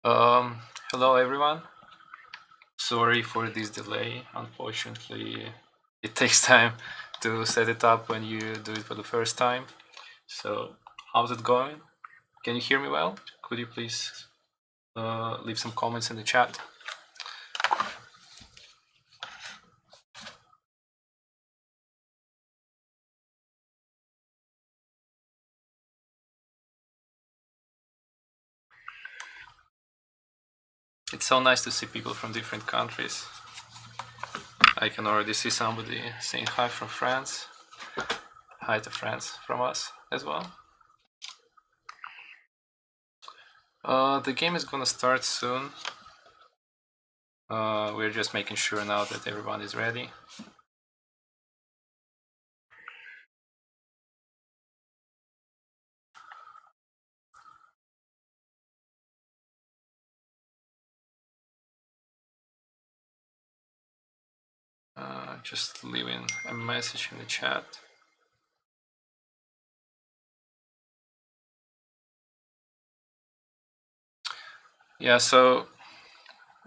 Um, Hello everyone. Sorry for this delay. Unfortunately, it takes time to set it up when you do it for the first time. So, how's it going? Can you hear me well? Could you please leave some comments in the chat? It's so nice to see people from different countries. I can already see somebody saying hi from France. Hi to France from us as well. The game is gonna start soon. We're just making sure now that everyone is ready. Just leaving a message in the chat. Yeah, so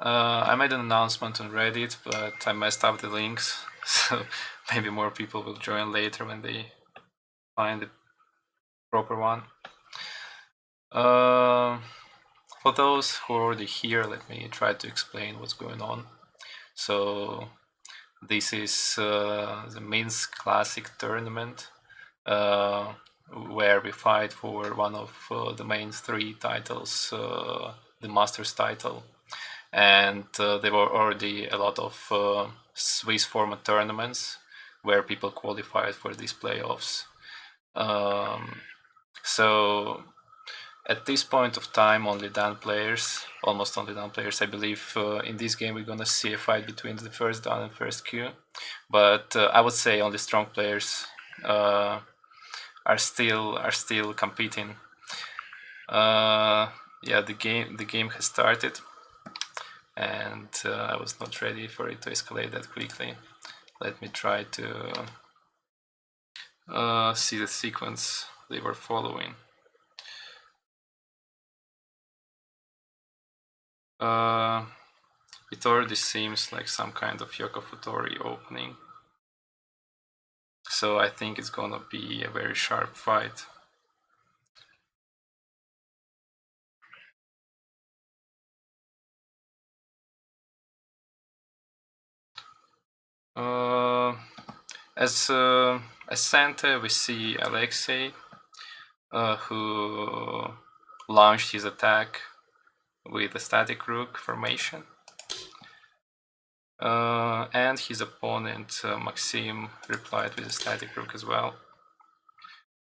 I made an announcement on Reddit, but I messed up the links, so maybe more people will join later when they find the proper one. For those who are already here, let me try to explain what's going on. So this is the Minsk Classic tournament, where we fight for one of the main three titles, the Masters title. And there were already a lot of Swiss format tournaments where people qualified for these playoffs. So at this point of time, only Dan players, almost only Dan players, I believe. In this game, we're gonna see a fight between the first Dan and first Q, but I would say only strong players are still competing. Yeah, the game has started, and I was not ready for it to escalate that quickly. Let me try to see the sequence they were following. It already seems like some kind of Yoko Futori opening, so I think it's gonna be a very sharp fight. As center, we see Alexey, who launched his attack with a static rook formation. And his opponent, Maxim, replied with a static rook as well.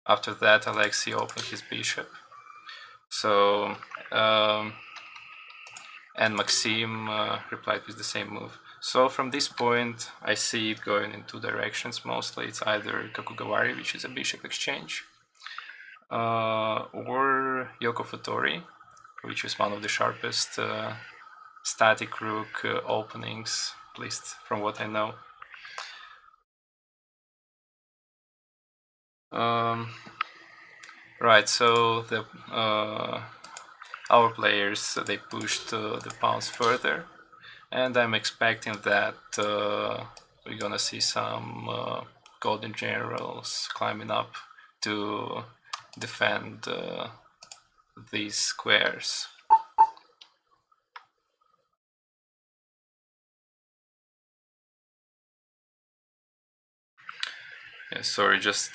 After that, Alexey opened his bishop. So, and Maxim replied with the same move. So from this point, I see it going in two directions mostly. It's either Kakugawari, which is a bishop exchange, or Yoko Futori, which is one of the sharpest static rook openings, at least from what I know. Right, so the our players, they pushed the pawns further, and I'm expecting that we're gonna see some golden generals climbing up to defend these squares. Yeah, sorry, just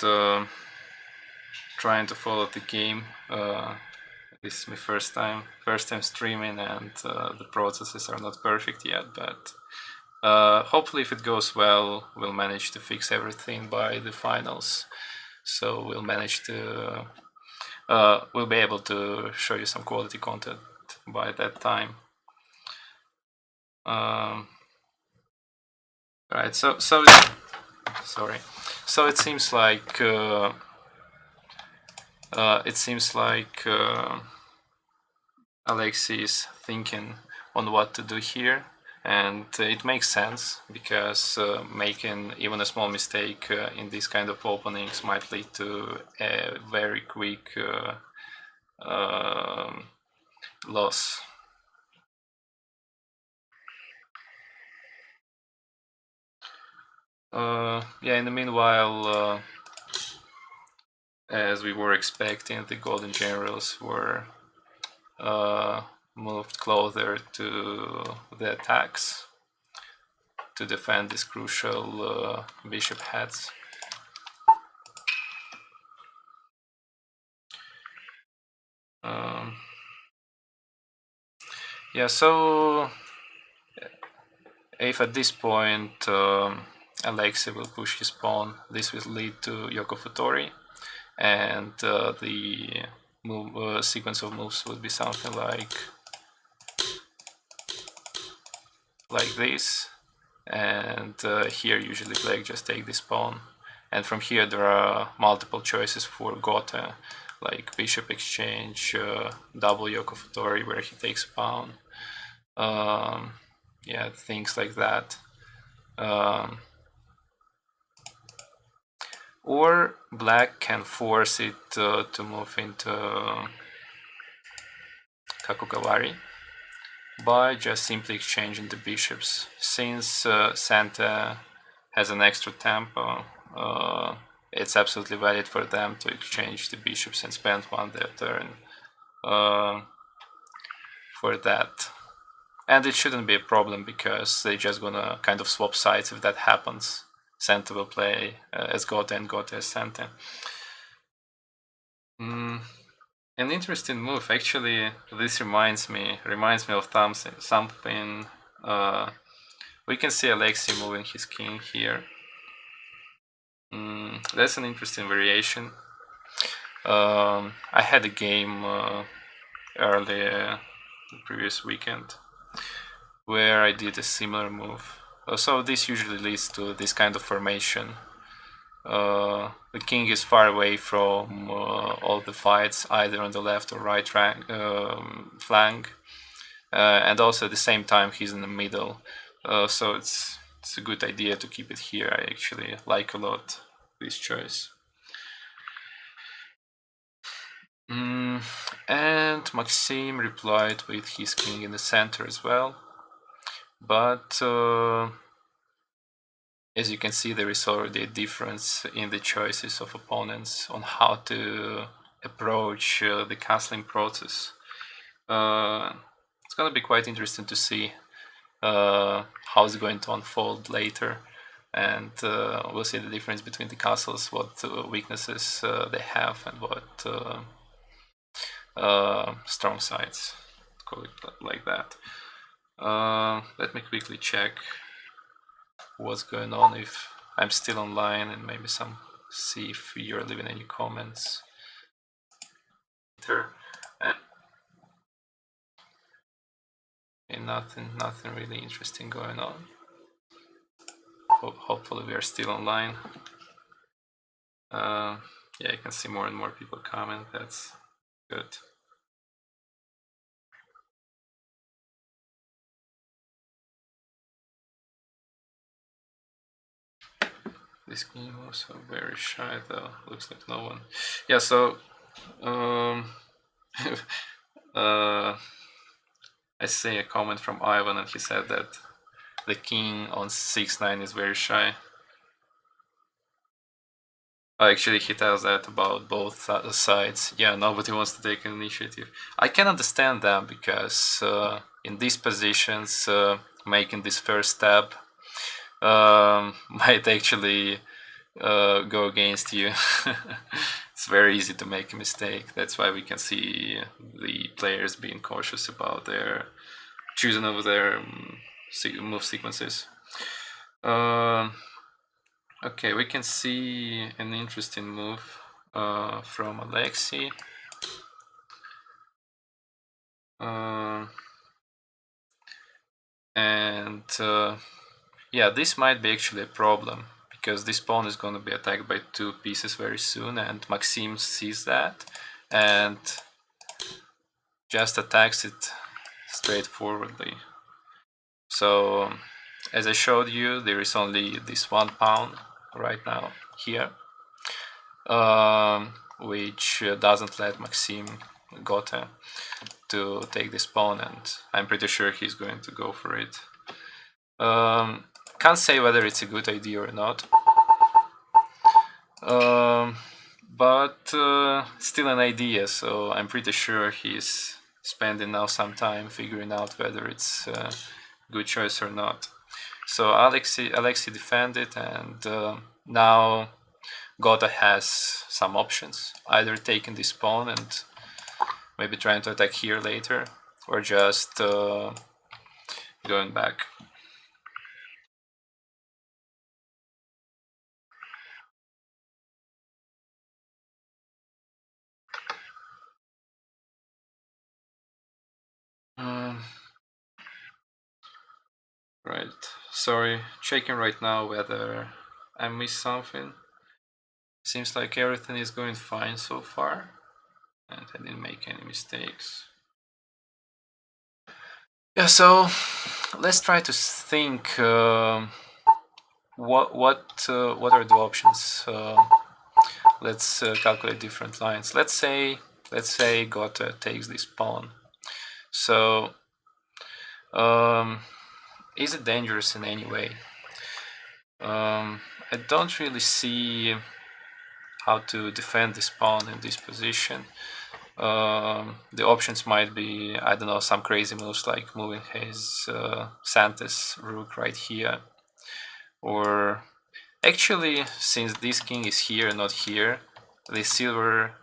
trying to follow the game. This is my first time streaming, and the processes are not perfect yet, but hopefully if it goes well, we'll manage to fix everything by the finals. So we'll manage to, we'll be able to show you some quality content by that time. Right, so sorry. So it seems like Alexey is thinking on what to do here, and it makes sense because making even a small mistake in these kind of openings might lead to a very quick loss. Yeah, in the meanwhile, as we were expecting, the golden generals were moved closer to the attacks to defend these crucial bishop heads. Yeah, so if at this point Alexey will push his pawn, this will lead to Yoko Futori, and the sequence of moves would be something like this, and here usually black just take this pawn, and from here there are multiple choices for Gotha, like bishop exchange, double Yoko Futori where he takes a pawn, yeah, things like that. Or black can force it to move into Kakukawari by just simply exchanging the bishops. Since Santa has an extra tempo, it's absolutely valid for them to exchange the bishops and spend one their turn for that. And it shouldn't be a problem because they're just gonna kind of swap sides if that happens. Santa will play as Gotha and Gotha as Santa. An interesting move, actually. This reminds me of something. We can see Alexey moving his king here. That's an interesting variation. I had a game earlier the previous weekend where I did a similar move. So this usually leads to this kind of formation. The king is far away from all the fights, either on the left or right flank, and also at the same time he's in the middle. So it's a good idea to keep it here. I actually like a lot this choice. And Maxim replied with his king in the center as well, but as you can see, there is already a difference in the choices of opponents on how to approach the castling process. It's going to be quite interesting to see how it's going to unfold later, and we'll see the difference between the castles, what weaknesses they have, and what strong sides, call it like that. Let me quickly check what's going on, if I'm still online, and maybe see if you're leaving any comments. And nothing really interesting going on. Hopefully we are still online. Yeah, I can see more and more people comment. That's good. This game also very shy though. Looks like no one. Yeah, so I see a comment from Ivan, and he said that the king on 6-9 is very shy. Actually, he tells that about both sides. Yeah, nobody wants to take an initiative. I can understand that because in these positions, making this first step might actually go against you. It's very easy to make a mistake. That's why we can see the players being cautious about their choosing over their move sequences. Okay, we can see an interesting move from Alexey. And yeah, this might be actually a problem, because this pawn is going to be attacked by two pieces very soon, and Maxim sees that and just attacks it straightforwardly. So as I showed you, there is only this one pawn right now here, which doesn't let Maxim Gotha to take this pawn, and I'm pretty sure he's going to go for it. can't say whether it's a good idea or not. But still an idea, so I'm pretty sure he's spending now some time figuring out whether it's a good choice or not. So Alexey defended, and now Gota has some options, either taking this pawn and maybe trying to attack here later, or just going back. Right, sorry, checking right now whether I missed something. Seems like everything is going fine so far, and I didn't make any mistakes. Yeah, so let's try to think what are the options. Let's calculate different lines. Let's say Gotha takes this pawn. So is it dangerous in any way? I don't really see how to defend this pawn in this position. The options might be, I don't know, some crazy moves like moving his Santa's rook right here. Or actually, since this king is here, not here, the silver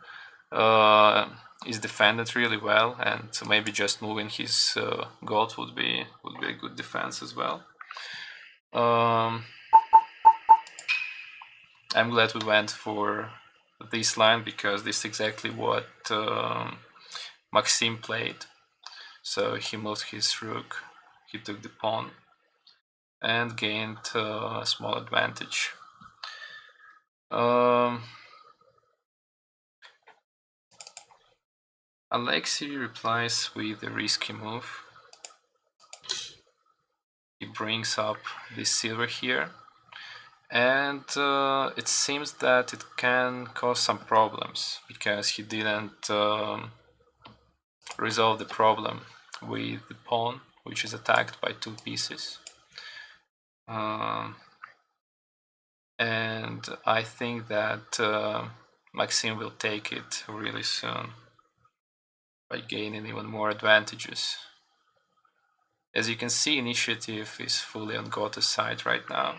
is defended really well, and maybe just moving his gold would be a good defense as well. I'm glad we went for this line because this is exactly what Maxim played. So he moved his rook, he took the pawn, and gained a small advantage. Alexey replies with a risky move. He brings up this silver here, and it seems that it can cause some problems because he didn't resolve the problem with the pawn, which is attacked by two pieces. And I think that Maxim will take it really soon by gaining even more advantages. As you can see, initiative is fully on Gota's side right now,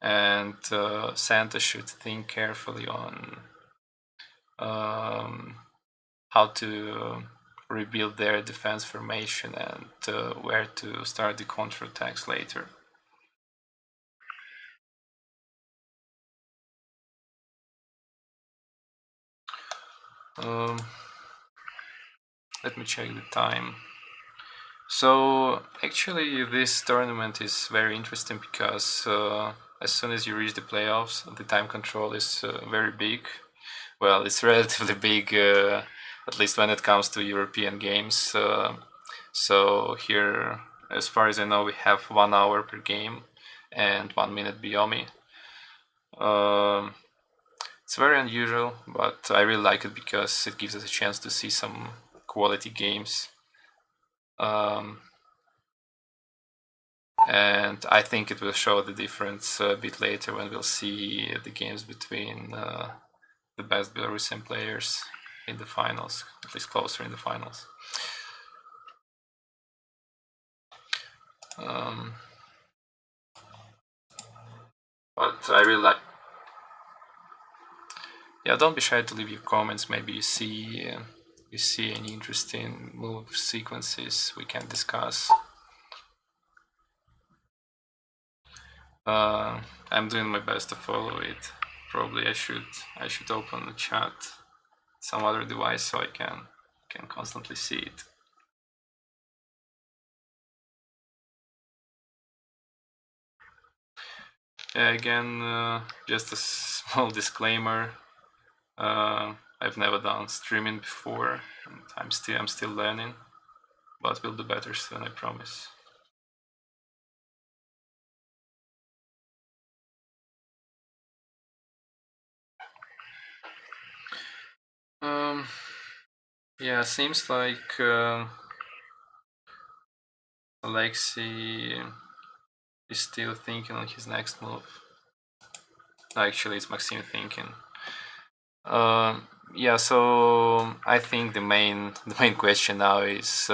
and Santa should think carefully on how to rebuild their defense formation and where to start the counterattacks later. Let me check the time. So actually this tournament is very interesting because as soon as you reach the playoffs, the time control is very big. Well, it's relatively big, at least when it comes to European games. So here, as far as I know, we have 1 hour per game and 1 minute Biomi. It's very unusual, but I really like it because it gives us a chance to see some quality games. And I think it will show the difference a bit later when we'll see the games between the best Belarusian players in the finals, at least closer in the finals. But I really like. Yeah, don't be shy to leave your comments. Maybe you see any interesting move sequences we can discuss. I'm doing my best to follow it. Probably I should open the chat, some other device, so I can constantly see it. Again, just a small disclaimer. I've never done streaming before, and I'm still learning, but we'll do better soon, I promise. Yeah, seems like Alexey He's still thinking on his next move. No, actually, it's Maxim thinking. Yeah, so I think the main question now is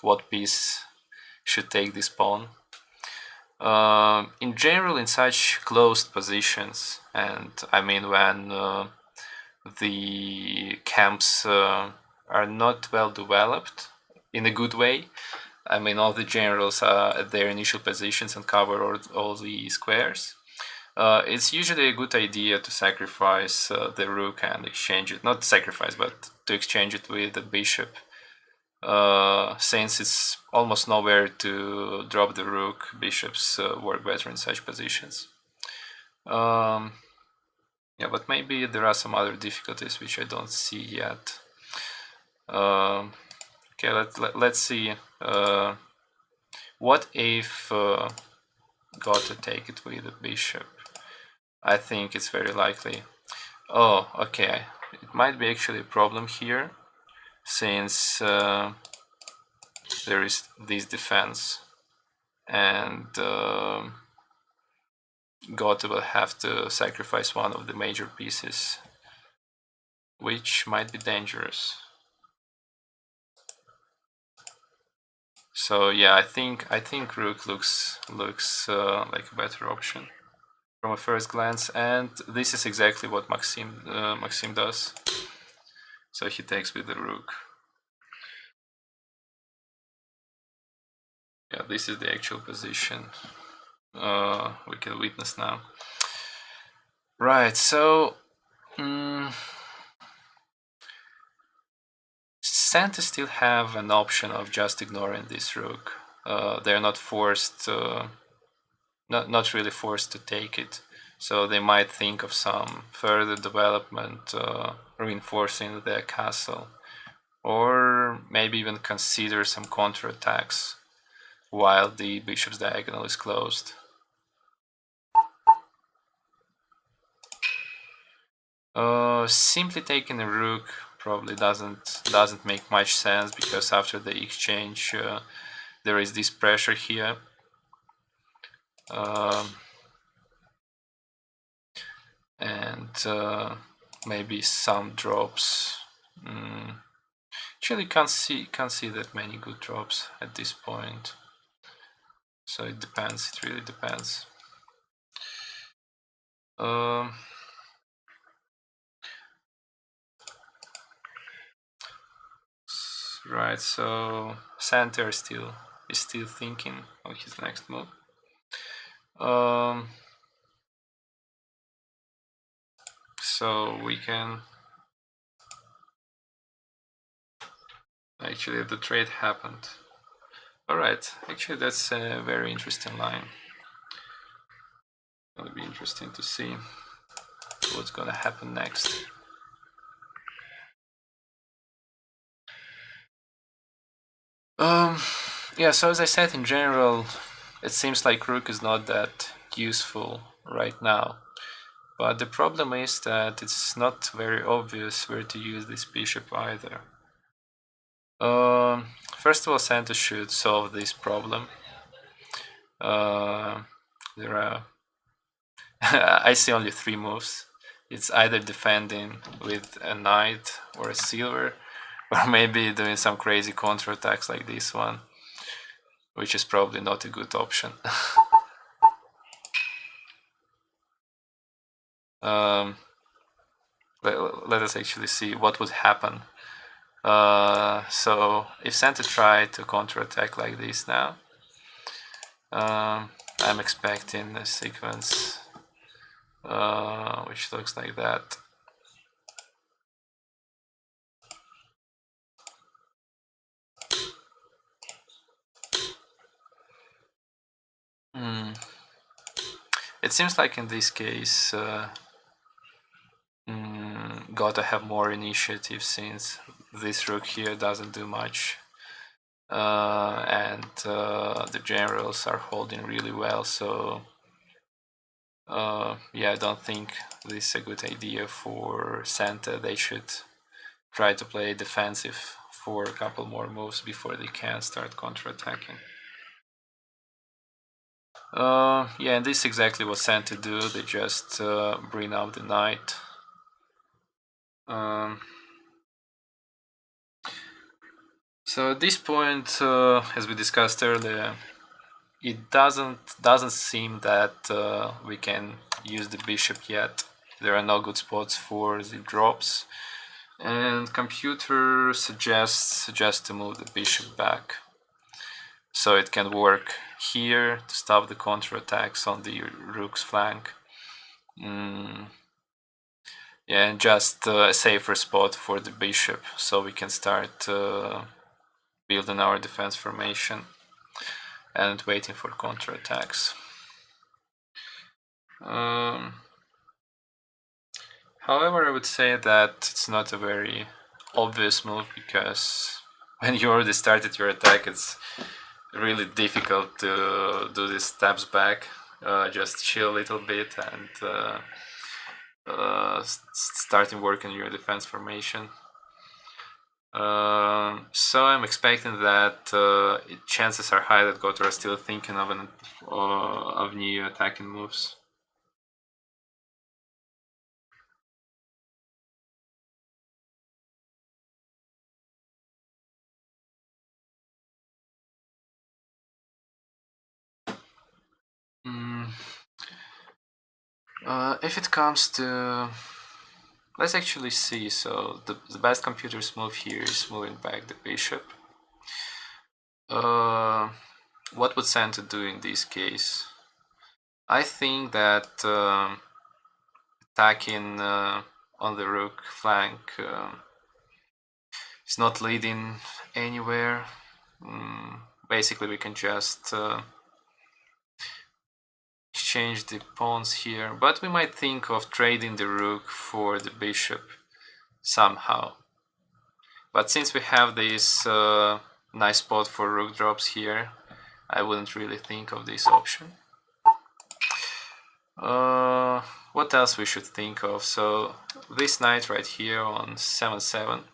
what piece should take this pawn. In general, in such closed positions, and I mean when the camps are not well developed in a good way, I mean all the generals are at their initial positions and cover all the squares, it's usually a good idea to sacrifice the rook and exchange it, not sacrifice, but to exchange it with the bishop, since it's almost nowhere to drop the rook. Bishops work better in such positions. Yeah, but maybe there are some other difficulties which I don't see yet. Okay, let's see. What if got to take it with the bishop? I think it's very likely. Oh, okay. It might be actually a problem here, since there is this defense, and God will have to sacrifice one of the major pieces, which might be dangerous. So yeah, I think rook looks like a better option from a first glance, and this is exactly what Maxim does. So he takes with the rook. Yeah, this is the actual position we can witness now. Right, so Santa still have an option of just ignoring this rook. They're not forced, not really forced to take it. So they might think of some further development, reinforcing their castle, or maybe even consider some counterattacks while the bishop's diagonal is closed. Simply taking a rook probably doesn't make much sense, because after the exchange there is this pressure here. And maybe some drops. Actually, can't see that many good drops at this point. So it depends. It really depends. Right. So Center is still thinking on his next move. So we can actually, the trade happened. All right. Actually, that's a very interesting line. It'll be interesting to see what's gonna happen next. Yeah, so as I said, in general, it seems like rook is not that useful right now. But the problem is that it's not very obvious where to use this bishop either. First of all, Santa should solve this problem. There are I see only 3 moves. It's either defending with a knight or a silver, or maybe doing some crazy counterattacks like this one, which is probably not a good option. Let us actually see what would happen. So if Santa tried to counterattack like this now, I'm expecting a sequence which looks like that. It seems like in this case gotta have more initiative, since this rook here doesn't do much, and the generals are holding really well. So yeah, I don't think this is a good idea for Santa. They should try to play defensive for a couple more moves before they can start counterattacking. Yeah, and this is exactly what Santa do. They just bring out the knight. So at this point, as we discussed earlier, it doesn't seem that we can use the bishop yet. There are no good spots for the drops, and computer suggests just to move the bishop back, so it can work here to stop the counterattacks on the rook's flank. Yeah, and just a safer spot for the bishop, so we can start building our defense formation and waiting for counterattacks. However, I would say that it's not a very obvious move, because when you already started your attack, it's really difficult to do these steps back. Just chill a little bit and starting working your defense formation. So I'm expecting that chances are high that Gotor are still thinking of new attacking moves. If it comes to, let's actually see. So the best computer's move here is moving back the bishop. What would Santa do in this case? I think that attacking on the rook flank is not leading anywhere. Basically, we can just exchange the pawns here, but we might think of trading the rook for the bishop somehow. But since we have this nice spot for rook drops here, I wouldn't really think of this option. What else we should think of? So this knight right here on 7-7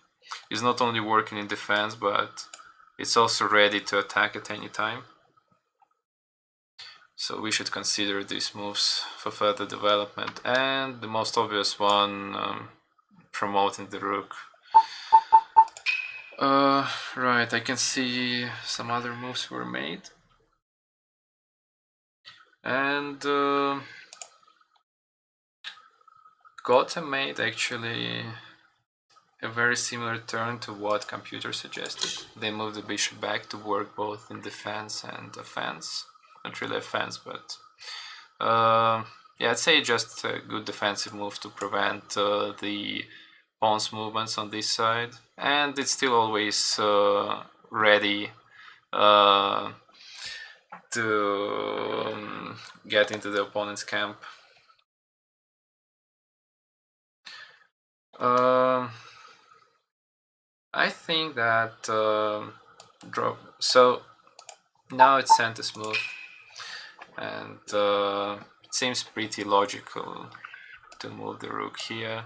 is not only working in defense, but it's also ready to attack at any time. So we should consider these moves for further development. And the most obvious one, promoting the rook. Right, I can see some other moves were made. And Gotham made actually a very similar turn to what computer suggested. They moved the bishop back to work both in defense and offense. Not really offense, but yeah, I'd say just a good defensive move to prevent the pawn's movements on this side, and it's still always ready to get into the opponent's camp. I think that drop. So now it's Santa's move, and it seems pretty logical to move the rook here.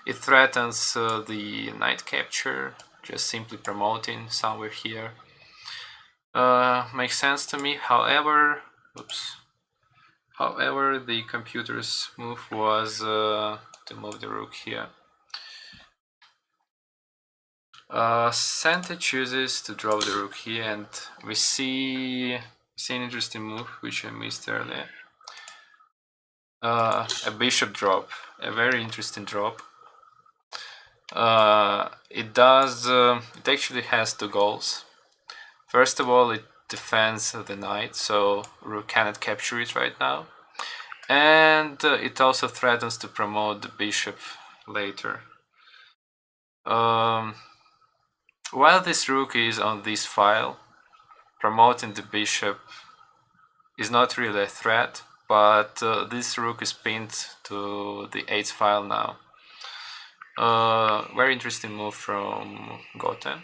It threatens the knight capture, just simply promoting somewhere here. Makes sense to me. However, the computer's move was to move the rook here. Santa chooses to drop the rook here, and we see an interesting move which I missed earlier. A bishop drop, a very interesting drop. It actually has two goals. First of all, it defends the knight, so rook cannot capture it right now. And it also threatens to promote the bishop later. While this rook is on this file, promoting the bishop is not really a threat, but this rook is pinned to the 8th file now. Very interesting move from Goten.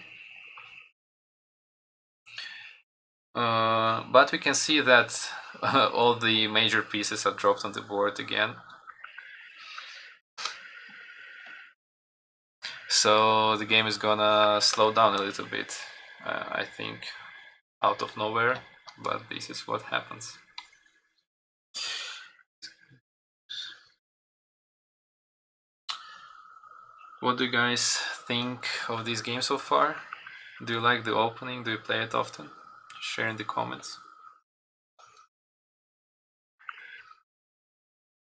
But we can see that all the major pieces are dropped on the board again. So the game is gonna slow down a little bit, I think, out of nowhere, but this is what happens. What do you guys think of this game so far? Do you like the opening? Do you play it often? Share in the comments.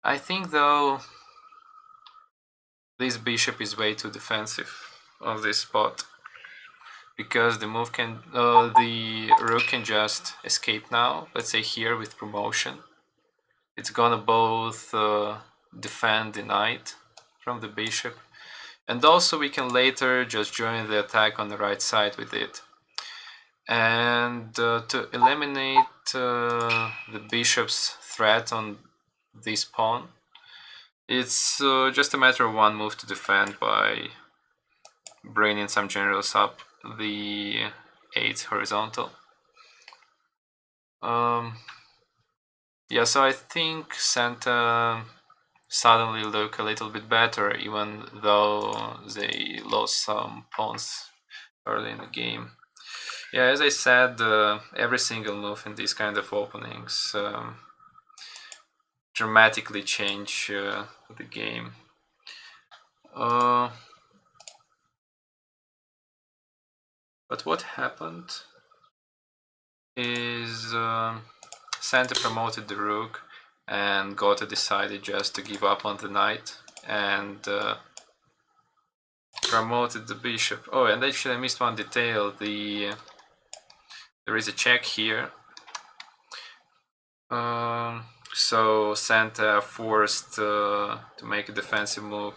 I think though this bishop is way too defensive on this spot, because the move can the rook can just escape now. Let's say here with promotion, it's gonna both defend the knight from the bishop, and also we can later just join the attack on the right side with it. And to eliminate the bishop's threat on this pawn, it's just a matter of one move to defend by bringing some generals up the 8th horizontal. Yeah, so I think Santa suddenly look a little bit better, even though they lost some pawns early in the game. Yeah, as I said, every single move in these kind of openings dramatically change the game. But what happened is Santa promoted the rook and Gotha decided just to give up on the knight and promoted the bishop. Oh, and actually I missed one detail. There is a check here. So Santa forced to make a defensive move.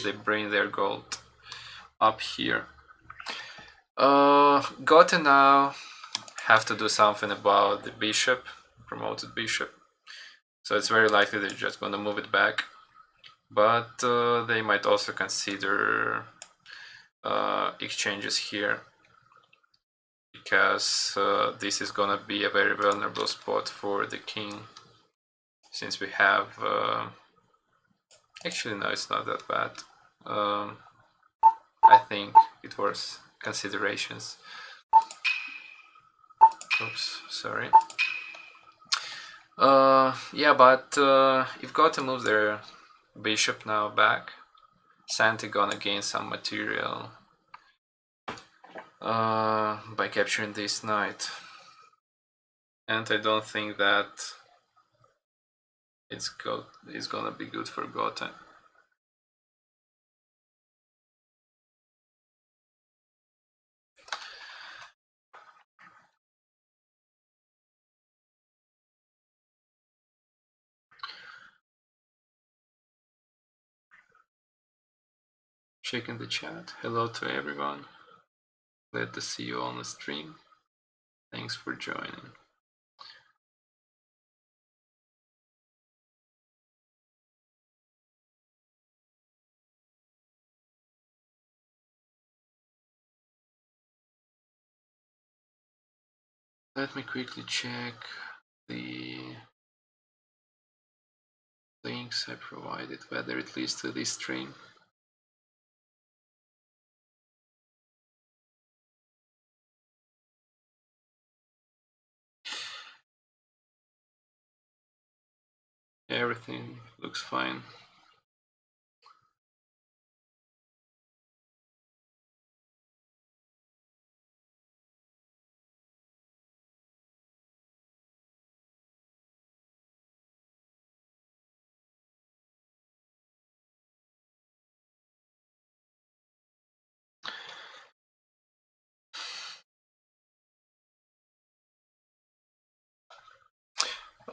They bring their gold up here. Gotha now have to do something about the bishop, promoted bishop. So it's very likely they're just going to move it back. But they might also consider exchanges here, because this is going to be a very vulnerable spot for the king, since we have actually no, it's not that bad. I think it was considerations. Oops, sorry. Yeah, but if Gotha moves their bishop now back, Santa gonna gain some material by capturing this knight, and I don't think that it's gonna be good for Gotha. Checking the chat. Hello to everyone. Glad to see you on the stream. Thanks for joining. Let me quickly check the links I provided, whether it leads to this stream. Everything looks fine.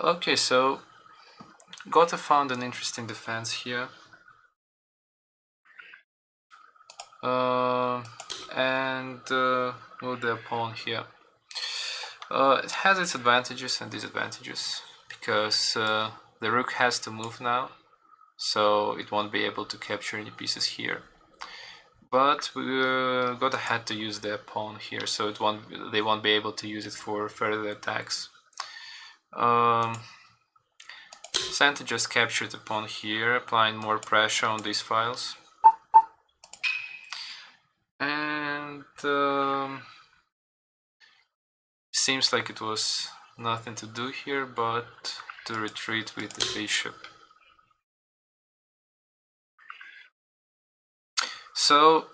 Okay, so Gotha found an interesting defense here. And move the pawn here. It has its advantages and disadvantages, because the rook has to move now, so it won't be able to capture any pieces here. But Gotha had to use the pawn here, so they won't be able to use it for further attacks. Santa just captured the pawn here, applying more pressure on these files. And seems like it was nothing to do here but to retreat with the bishop. So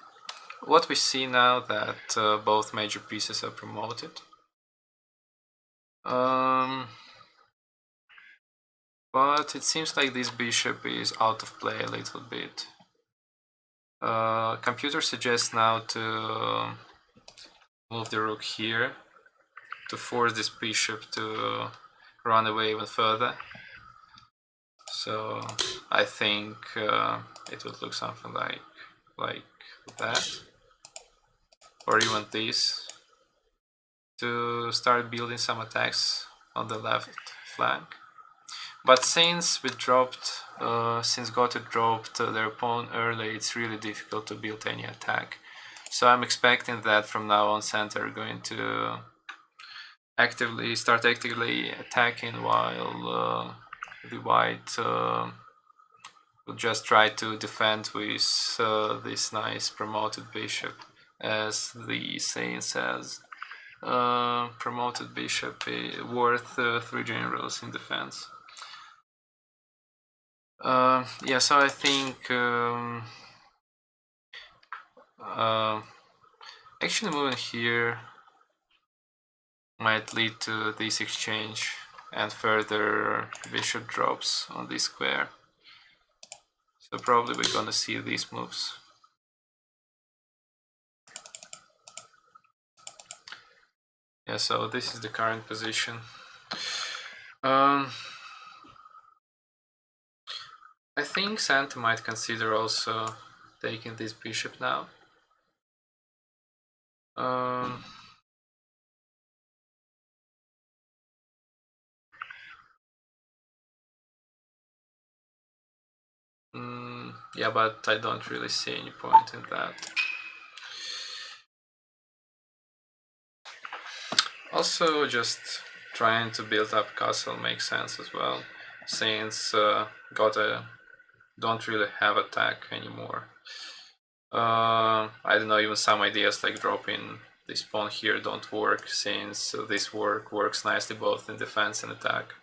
what we see now that both major pieces are promoted. But it seems like this bishop is out of play a little bit. Computer suggests now to move the rook here to force this bishop to run away even further. So I think it would look something like that, or even this, to start building some attacks on the left flank. But since we dropped, since Gotha dropped their pawn early, it's really difficult to build any attack. So I'm expecting that from now on center are going to start actively attacking, while the white will just try to defend with this nice promoted bishop, as the saying says. Promoted bishop worth 3 generals in defense. Yeah, so I think actually moving here might lead to this exchange and further bishop drops on this square. So probably we're gonna see these moves. Yeah, so this is the current position. I think Santa might consider also taking this bishop now. Yeah, but I don't really see any point in that. Also, just trying to build up castle makes sense as well, since Gotha don't really have attack anymore. I don't know, even some ideas like dropping this pawn here don't work, since this works nicely both in defense and attack.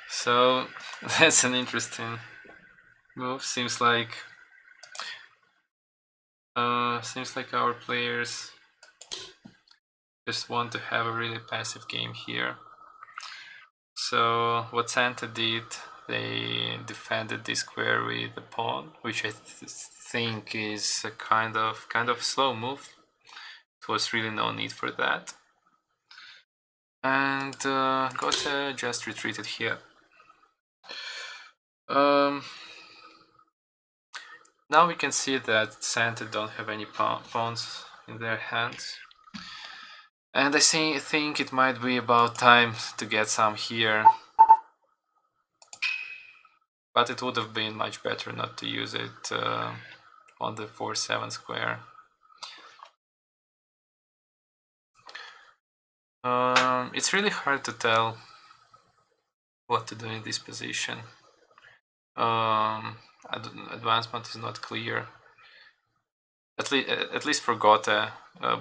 So that's an interesting move. Seems like our players just want to have a really passive game here. So what Santa did, they defended this square with the pawn, which I think is a kind of slow move. There was really no need for that. And Gotha just retreated here. Now we can see that Santa don't have any pawns in their hands. And I think it might be about time to get some here. But it would have been much better not to use it on the 4-7 square. It's really hard to tell what to do in this position. Advancement is not clear. At least for Gotha,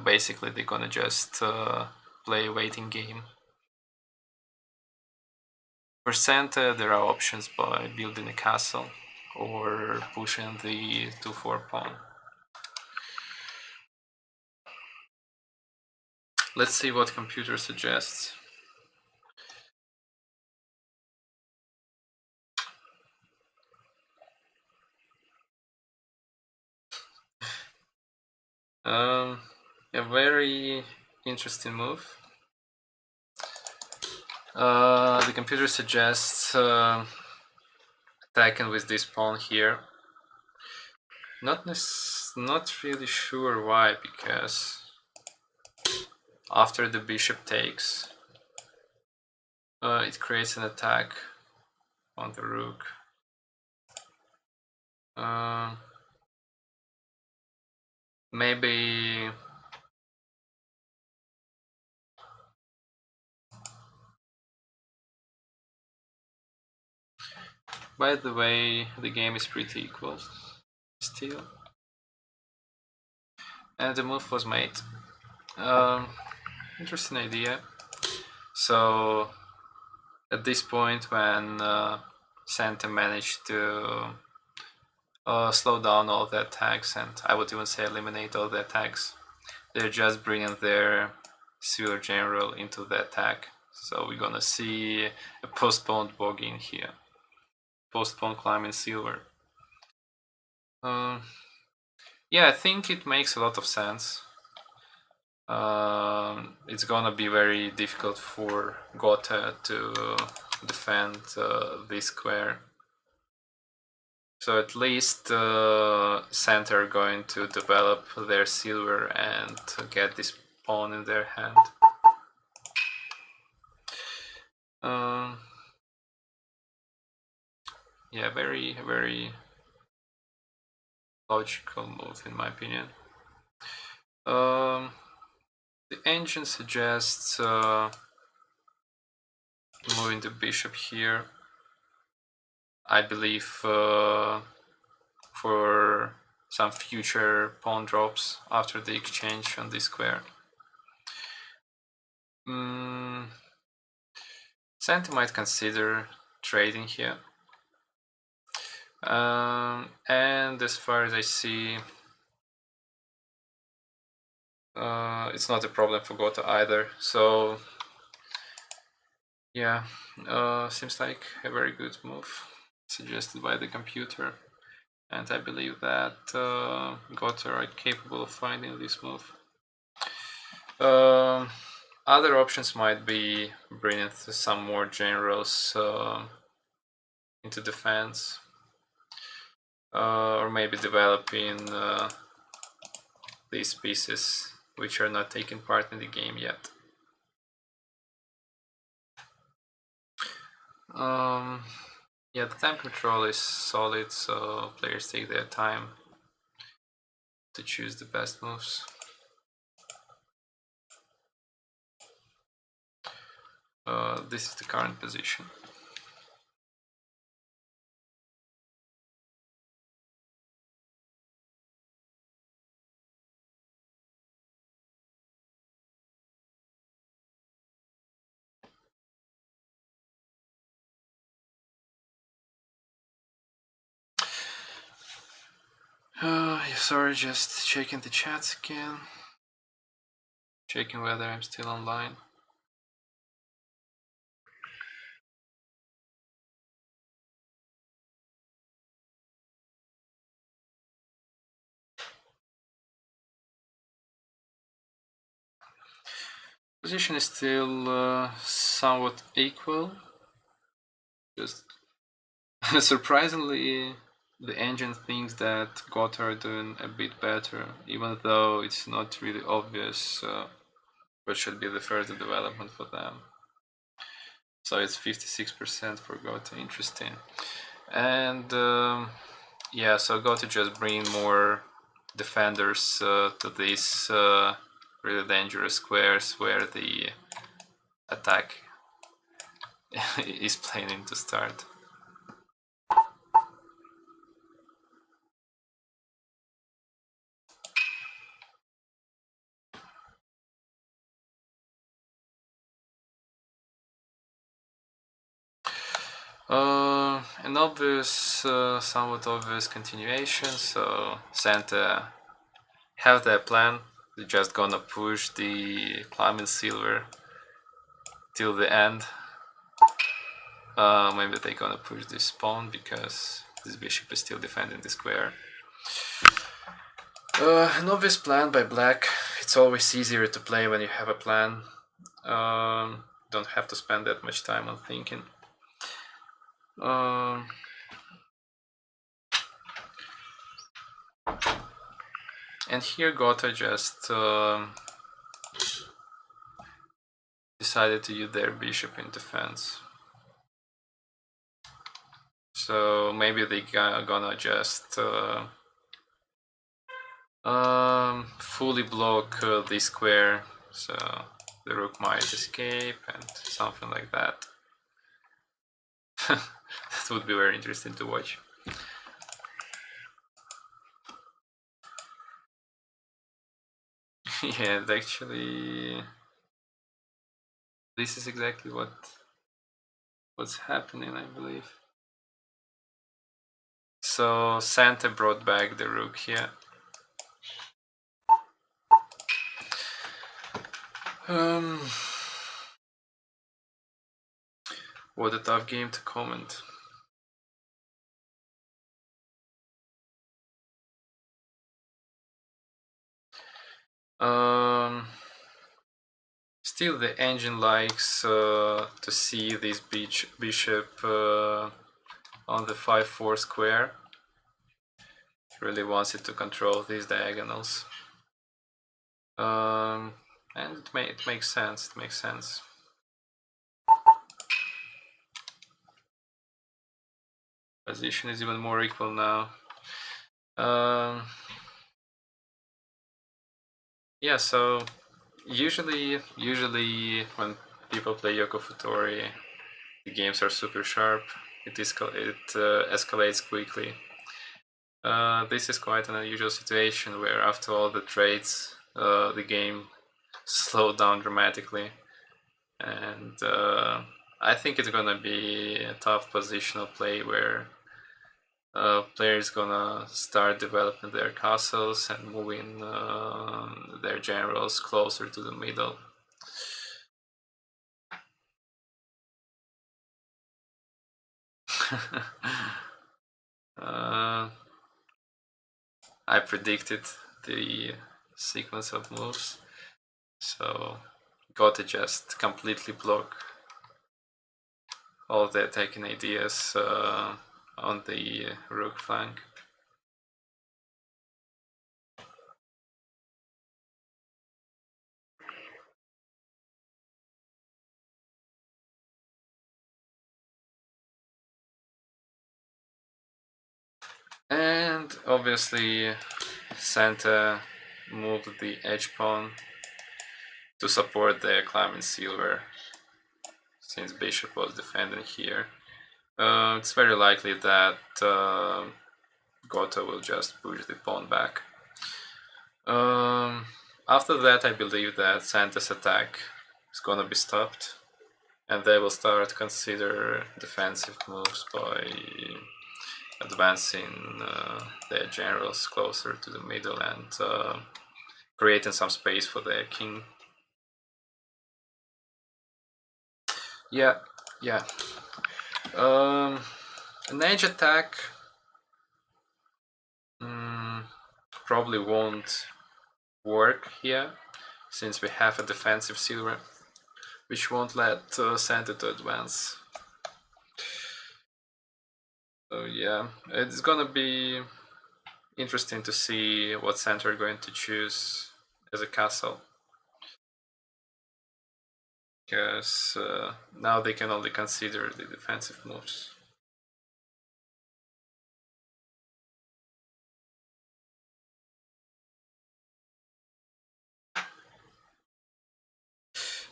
basically they're gonna just play a waiting game. For Santa, there are options by building a castle or pushing the 2-4 pawn. Let's see what computer suggests. A very interesting move. The computer suggests attacking with this pawn here. Not not really sure why, because after the bishop takes, it creates an attack on the rook. Maybe by the way, the game is pretty equal still, and the move was made. Interesting idea. So at this point, when Santa managed to slow down all the attacks, and I would even say eliminate all the attacks, they're just bringing their silver general into the attack. So we're gonna see a postponed bogey in here. Postponed climb in silver. Yeah, I think it makes a lot of sense. It's gonna be very difficult for Gotha to defend this square. So at least center are going to develop their silver and get this pawn in their hand. Yeah, very, very logical move in my opinion. The engine suggests moving the bishop here. I believe for some future pawn drops after the exchange on this square. Santa might consider trading here. And as far as I see, it's not a problem for Gotha either. So yeah, seems like a very good move suggested by the computer, and I believe that Gotha are capable of finding this move. Other options might be bringing some more generals into defense, or maybe developing these pieces which are not taking part in the game yet. Yeah, the time control is solid, so players take their time to choose the best moves. This is the current position. Sorry, just checking the chats again. Checking whether I'm still online. Position is still somewhat equal. Just surprisingly, the engine thinks that Gotha are doing a bit better, even though it's not really obvious what should be the further development for them. So it's 56% for Gotha, interesting. And yeah, so Gotha just bring more defenders to these really dangerous squares where the attack is planning to start. An obvious, somewhat obvious continuation. So Santa have their plan. They're just gonna push the climbing silver till the end. Maybe they're gonna push this pawn because this bishop is still defending the square. An obvious plan by black. It's always easier to play when you have a plan. Don't have to spend that much time on thinking. And here Gotha just decided to use their bishop in defense. So maybe they gonna just fully block this square, so the rook might escape and something like that. That would be very interesting to watch. Yeah, and actually this is exactly what's happening, I believe. So Santa brought back the rook here. What a tough game to comment. Still, the engine likes to see this bishop on the 5-4 square. It really wants it to control these diagonals. And it makes sense. It makes sense. Position is even more equal now. Yeah, so usually when people play Yoko Futori, the games are super sharp. It escalates quickly. This is quite an unusual situation where after all the trades, the game slowed down dramatically. And I think it's gonna be a tough positional play where players gonna start developing their castles and moving their generals closer to the middle. I predicted the sequence of moves, so got to just completely block all the attacking ideas on the rook flank. And obviously Santa moved the edge pawn to support the climbing silver, since bishop was defending here. It's very likely that Gotha will just push the pawn back. After that, I believe that Santa's attack is gonna be stopped, and they will start consider defensive moves by advancing their generals closer to the middle and creating some space for their king. Yeah. An edge attack probably won't work here, since we have a defensive silver, which won't let Santa to advance. So yeah, it's gonna be interesting to see what Santa are going to choose as a castle, because now they can only consider the defensive moves.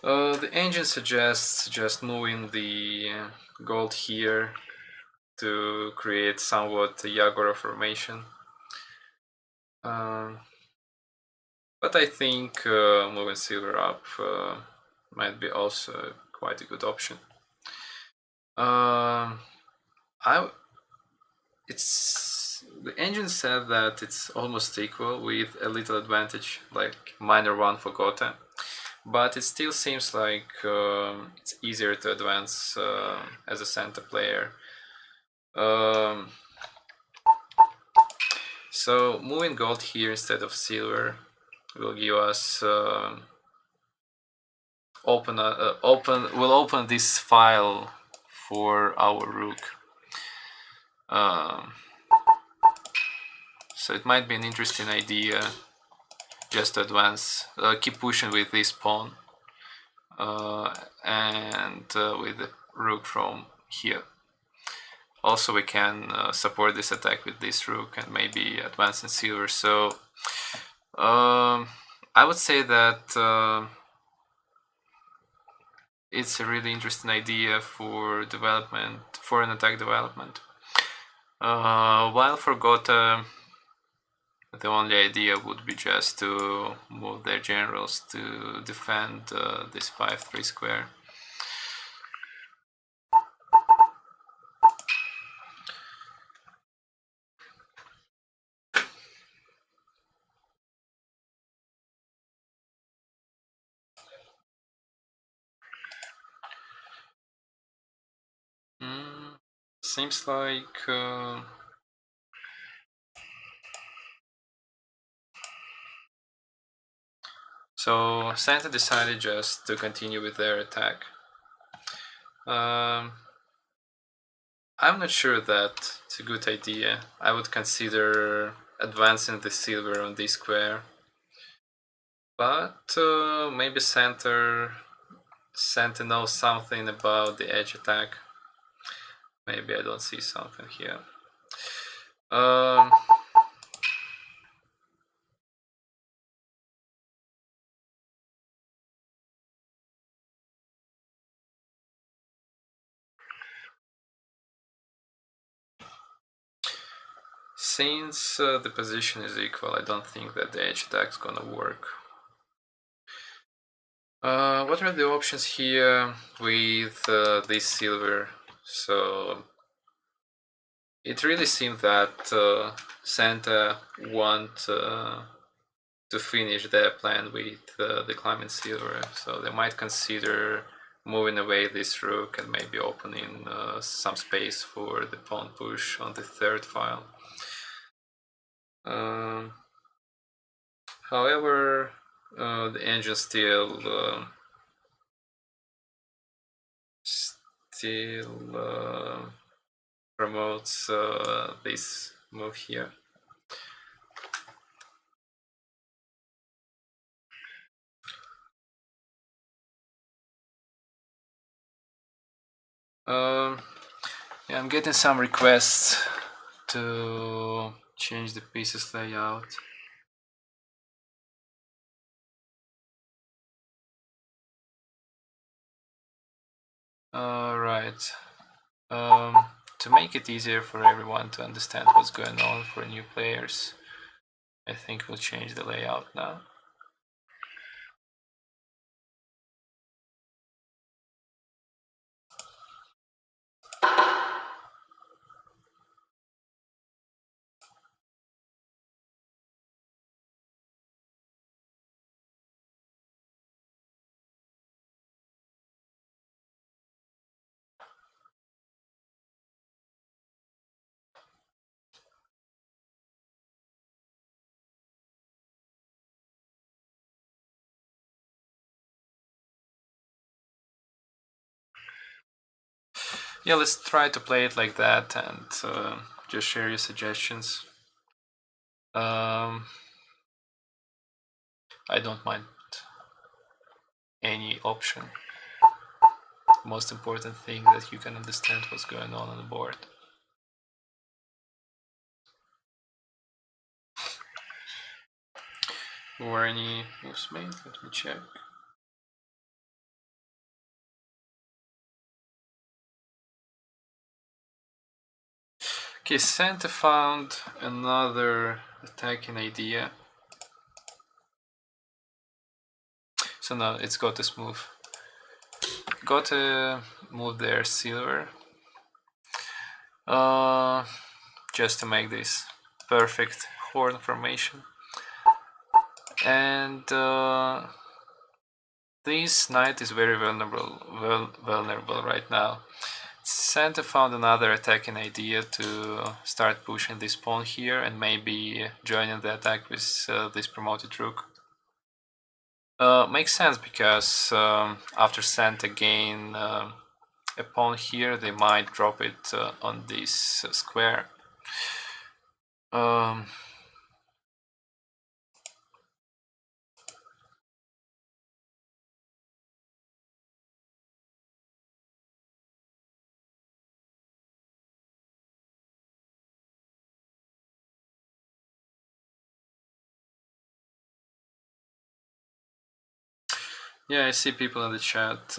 The engine suggests just moving the gold here to create somewhat a Yagura formation. But I think moving silver up might be also quite a good option. The engine said that it's almost equal with a little advantage, like minor one for Gotha, but it still seems like it's easier to advance as a center player. So moving gold here instead of silver will give us will open this file for our rook. So it might be an interesting idea just to advance, keep pushing with this pawn, and with the rook from here. Also, we can support this attack with this rook and maybe advance in silver. So I would say that it's a really interesting idea for development, for an attack development. While for Gotha, the only idea would be just to move their generals to defend this 5-3 square. Seems like so Santa decided just to continue with their attack. I'm not sure that it's a good idea. I would consider advancing the silver on this square, but maybe Santa knows something about the edge attack. Maybe I don't see something here. Since the position is equal, I don't think that the edge attack is gonna work. What are the options here with this silver? So it really seems that Santa want to finish their plan with the climbing silver, so they might consider moving away this rook and maybe opening some space for the pawn push on the third file. However, the engine still promotes this move here. Yeah, I'm getting some requests to change the pieces layout. Right. To make it easier for everyone to understand what's going on for new players, I think we'll change the layout now. Yeah, let's try to play it like that and just share your suggestions. I don't mind any option. Most important thing that you can understand what's going on the board. Were any moves made? Let me check. Okay, Santa found another attacking idea. So now it's got this move. Got to move their silver. Just to make this perfect horn formation. And this knight is very vulnerable right now. Santa found another attacking idea to start pushing this pawn here and maybe joining the attack with this promoted rook. Makes sense because after Santa gain a pawn here, they might drop it on this square. Yeah, I see people in the chat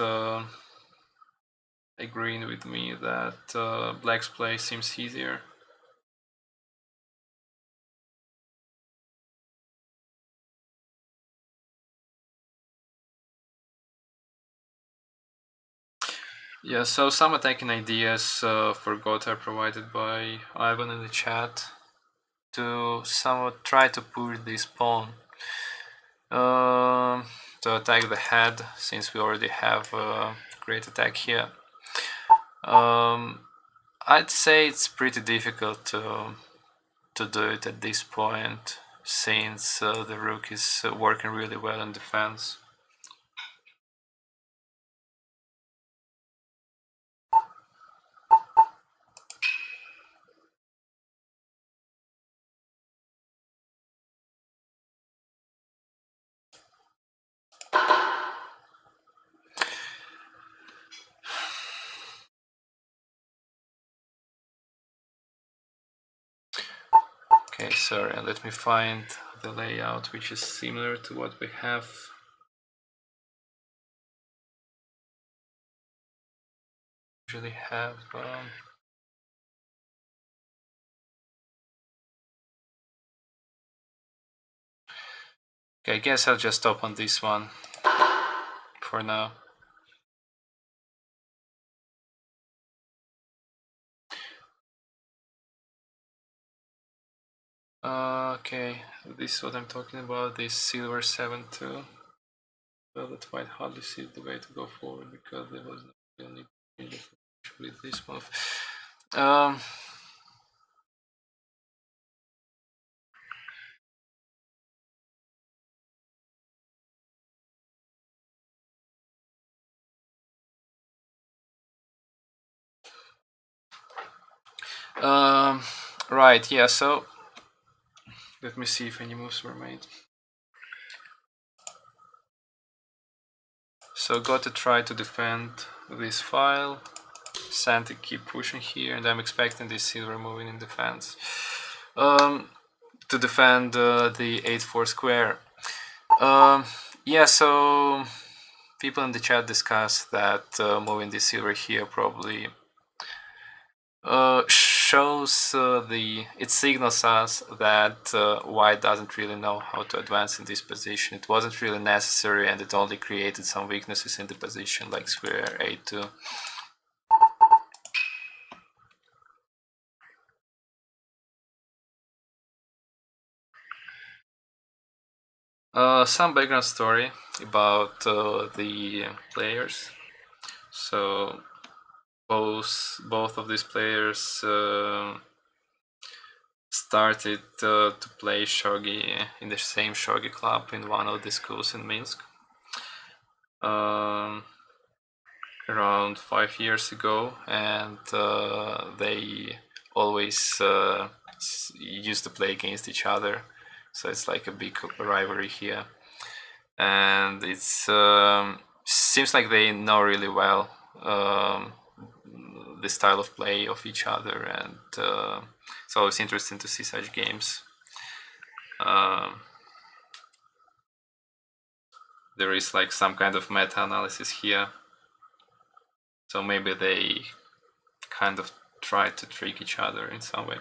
agreeing with me that black's play seems easier. Yeah, so some attacking ideas for Gotha are provided by Ivan in the chat to somewhat try to push this pawn to attack the head, since we already have a great attack here. I'd say it's pretty difficult to do it at this point, since the rook is working really well in defense. Okay, sorry, let me find the layout which is similar to what we have. Usually have. Okay, I guess I'll just stop on this one for now. Okay, this is what I'm talking about, this silver 7-2. Well, that white hardly sees the way to go forward because there was no real need with this move. Right, yeah, so let me see if any moves were made. So got to try to defend this file. Santi keep pushing here, and I'm expecting this silver moving in defense. To defend the 8-4 square. Yeah, so people in the chat discuss that moving the silver here probably shows it signals us that white doesn't really know how to advance in this position. It wasn't really necessary, and it only created some weaknesses in the position, like square 8-2. Some background story about the players. So both of these players started to play shogi in the same shogi club in one of the schools in Minsk around 5 years ago, and they always used to play against each other. So it's like a big rivalry here, and it's seems like they know really well the style of play of each other, and it's always interesting to see such games. There is like some kind of meta-analysis here, so maybe they kind of try to trick each other in some way.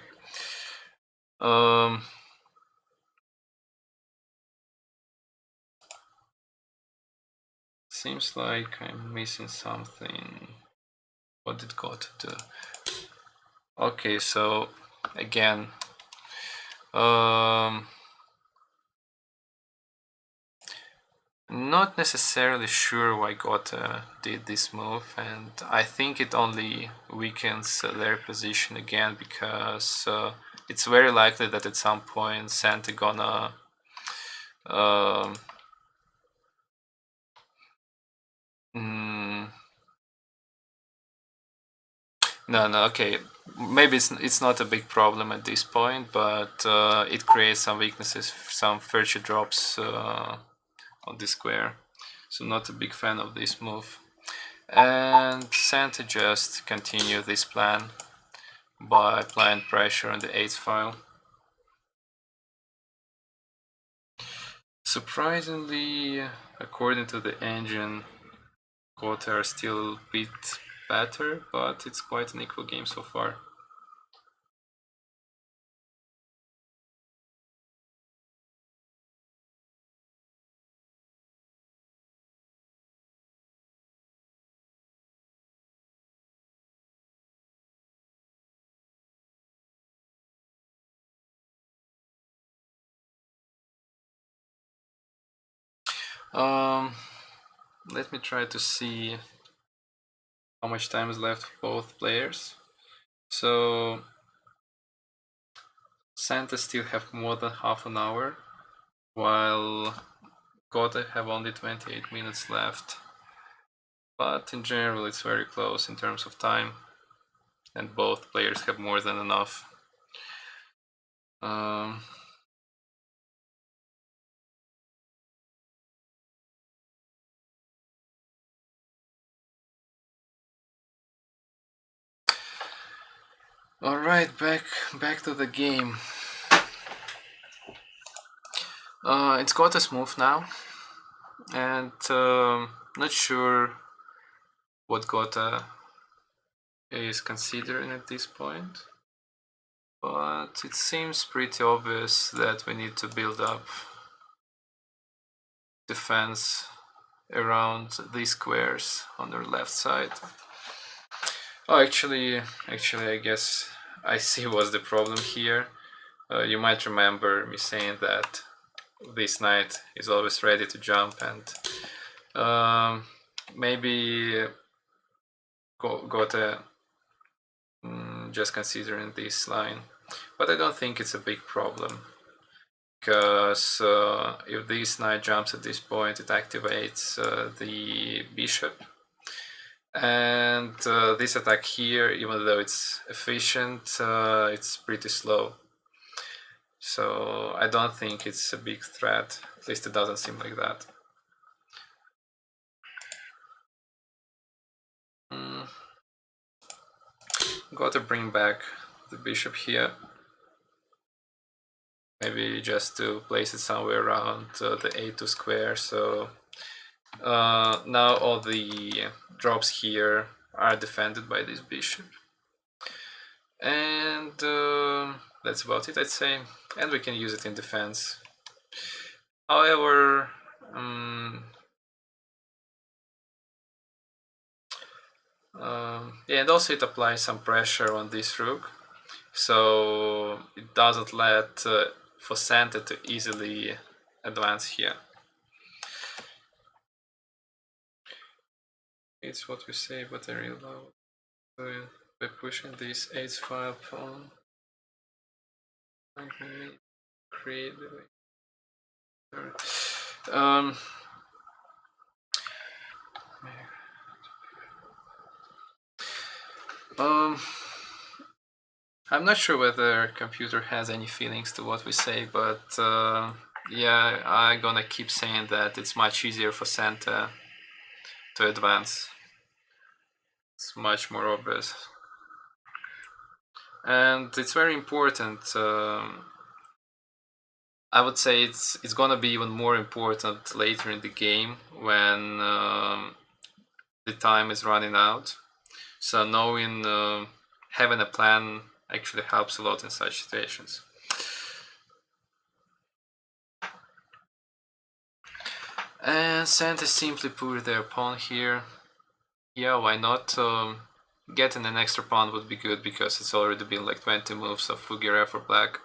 Seems like I'm missing something. What did God do? Okay, so again, not necessarily sure why Gotha did this move, and I think it only weakens their position again, because it's very likely that at some point Santi gonna no, okay. Maybe it's not a big problem at this point, but it creates some weaknesses, some virtue drops on the square. So not a big fan of this move. And Santa just continue this plan by applying pressure on the 8th file. Surprisingly, according to the engine, Gote are still a bit better, but it's quite an equal game so far. Let me try to see how much time is left for both players. So Santa still have more than half an hour, while Gote have only 28 minutes left. But in general, it's very close in terms of time, and both players have more than enough. All right, back to the game. It's Gote's move now, and not sure what Gote is considering at this point, but it seems pretty obvious that we need to build up defense around these squares on their left side. Oh, actually, I guess I see what's the problem here. You might remember me saying that this knight is always ready to jump, and maybe Gote just considering this line, but I don't think it's a big problem, because if this knight jumps at this point, it activates the bishop, and this attack here, even though it's efficient, it's pretty slow. So I don't think it's a big threat, at least it doesn't seem like that. Got to bring back the bishop here. Maybe just to place it somewhere around the a2 square. So now all the drops here are defended by this bishop. And that's about it, I'd say. And we can use it in defense. However, yeah, and also it applies some pressure on this rook, so it doesn't let for Santa to easily advance here. It's what we say, but I really love it. By pushing this h5 pawn, I can create the way. I'm not sure whether computer has any feelings to what we say, but yeah, I'm gonna keep saying that it's much easier for Santa to advance. It's much more obvious. And it's very important. I would say it's gonna be even more important later in the game when the time is running out. So knowing having a plan actually helps a lot in such situations. And Santa simply put their pawn here. Yeah, why not? Getting an extra pawn would be good because it's already been like 20 moves of Fugire for black.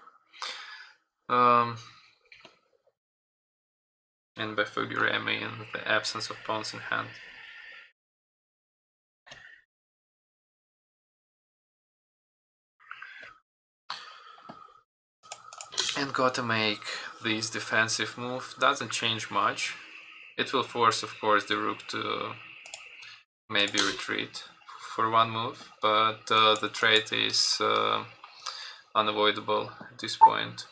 And by Fugire I mean the absence of pawns in hand. And got to make this defensive move. Doesn't change much. It will force, of course, the rook to maybe retreat for one move, but the trade is unavoidable at this point.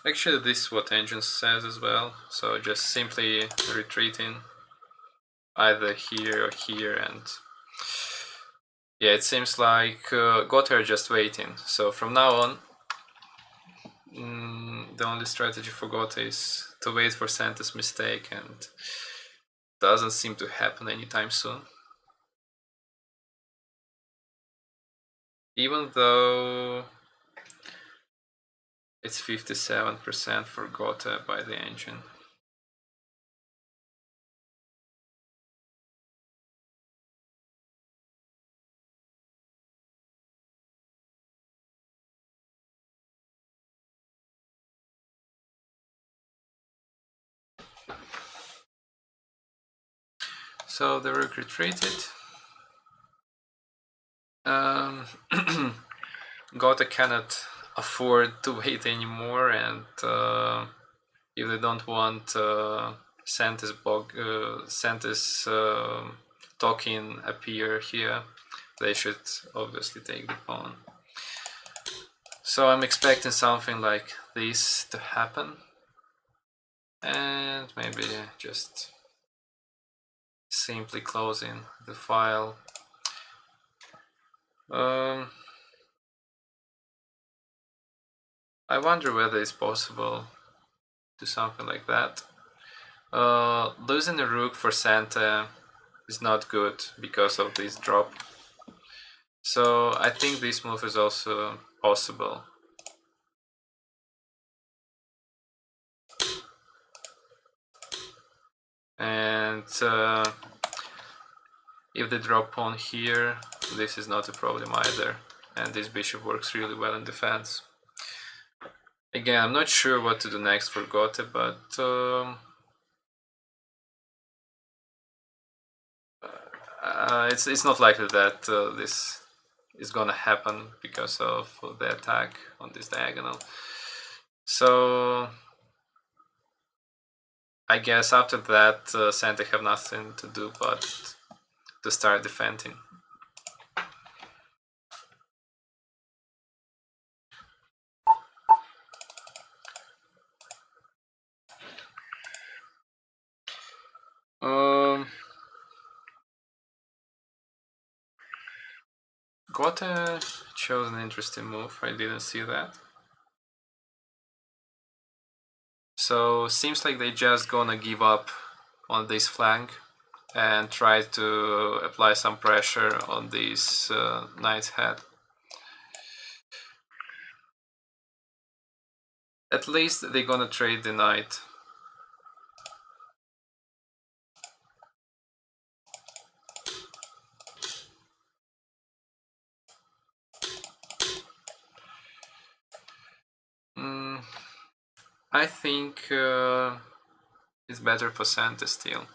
Actually, this is what engine says as well, so just simply retreating either here or here, and yeah, it seems like Gote are just waiting. So from now on, the only strategy for Gote is to wait for Santa's mistake, and doesn't seem to happen anytime soon. Even though it's 57% for Gote by the engine. So the rook retreated. Gote cannot afford to wait anymore, and if they don't want Santa's token appear here, they should obviously take the pawn. So I'm expecting something like this to happen, and maybe just simply closing the file. I wonder whether it's possible to do something like that. Losing the rook for Santa is not good because of this drop. So I think this move is also possible. And if they drop pawn here, this is not a problem either. And this bishop works really well in defense. Again, I'm not sure what to do next for Gote, but it's not likely that this is gonna happen because of the attack on this diagonal. So I guess after that, Santa have nothing to do but to start defending. Gote chose an interesting move. I didn't see that. So seems like they just gonna give up on this flank and try to apply some pressure on this knight's head. At least they're gonna trade the knight. I think it's better for Santa still.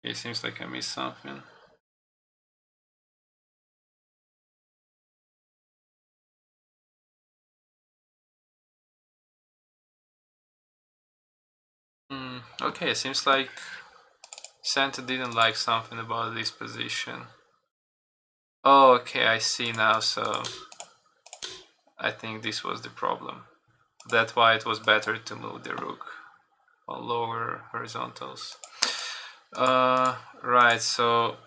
It seems like I missed something. Okay, it seems like Santa didn't like something about this position. Oh, okay, I see now, so I think this was the problem. That's why it was better to move the rook on lower horizontals. Right, so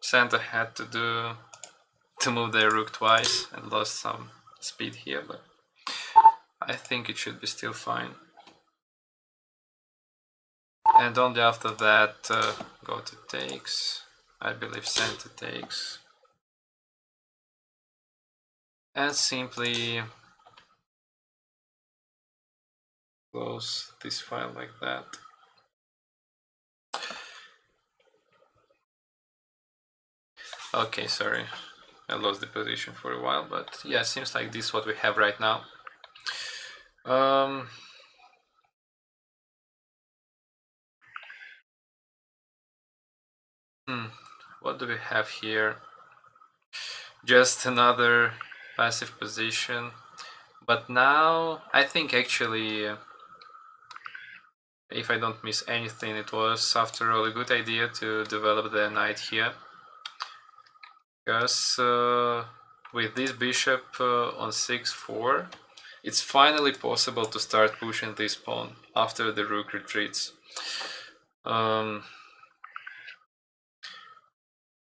Santa had to move the rook twice and lost some speed here, but I think it should be still fine. And only after that, Gote takes. I believe Santa takes. And simply close this file like that. Okay, sorry. I lost the position for a while, but yeah, seems like this is what we have right now. What do we have here? Just another passive position. But now, I think actually, if I don't miss anything, it was after all a good idea to develop the knight here. Because with this bishop on 6-4, it's finally possible to start pushing this pawn after the rook retreats.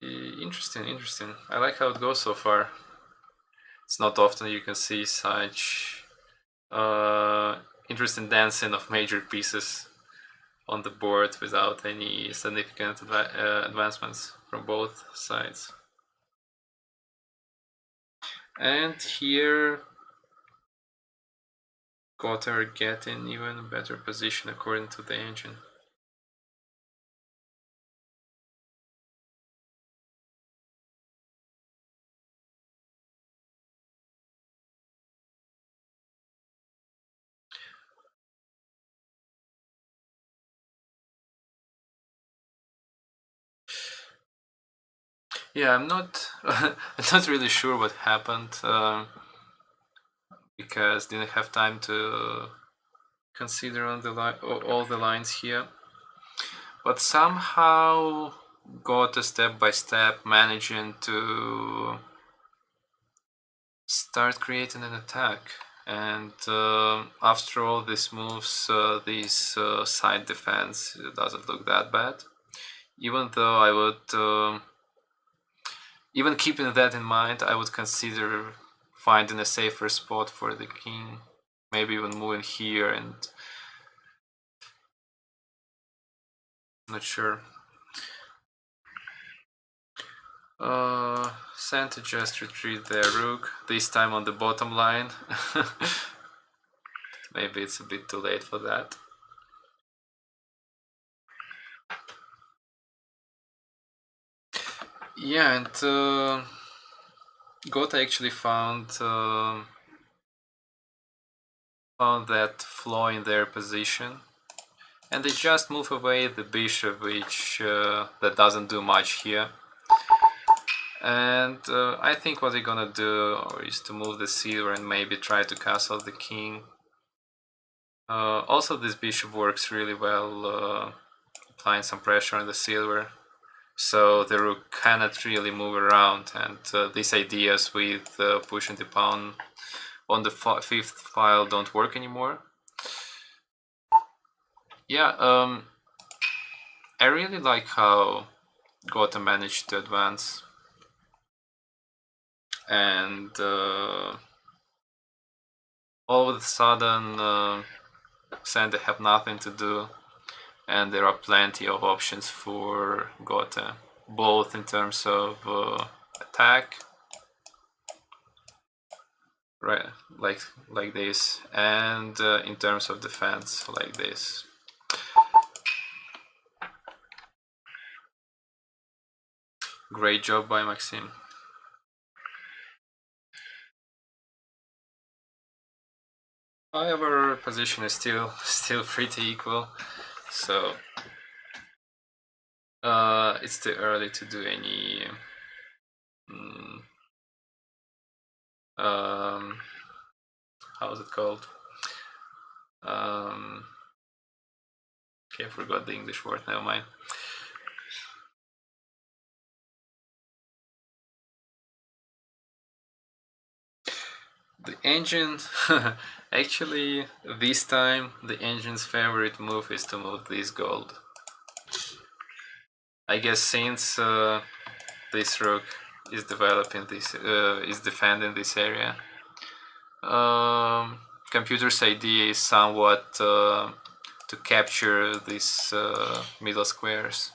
Interesting. I like how it goes so far. It's not often you can see such interesting dancing of major pieces on the board without any significant advancements from both sides. And here Gotter getting even a better position according to the engine. Yeah, I'm not not really sure what happened because didn't have time to consider on the all the lines here. But somehow got a step by step managing to start creating an attack. And after all these moves, this side defense doesn't look that bad. Even though I would, even keeping that in mind, I would consider finding a safer spot for the king. Maybe even moving here and... not sure. Sent to just retreat their rook, this time on the bottom line. Maybe it's a bit too late for that. Yeah, and Gotha actually found that flaw in their position, and they just move away the bishop, which that doesn't do much here. And I think what they're gonna do is to move the silver and maybe try to castle the king. Also, this bishop works really well, applying some pressure on the silver, so the rook cannot really move around. And these ideas with pushing the pawn on the fifth file don't work anymore. Yeah, I really like how Gotha managed to advance. And all of a sudden, Sand have nothing to do, and there are plenty of options for Gotha, both in terms of attack, right, like this, and in terms of defense, like this. Great job by Maxim. However, position is still pretty equal, so it's too early to do any how's it called? Okay, I forgot the English word, never mind. The engine, actually, this time the engine's favorite move is to move this gold. I guess since this rook is developing this, is defending this area, computer's idea is somewhat to capture these middle squares.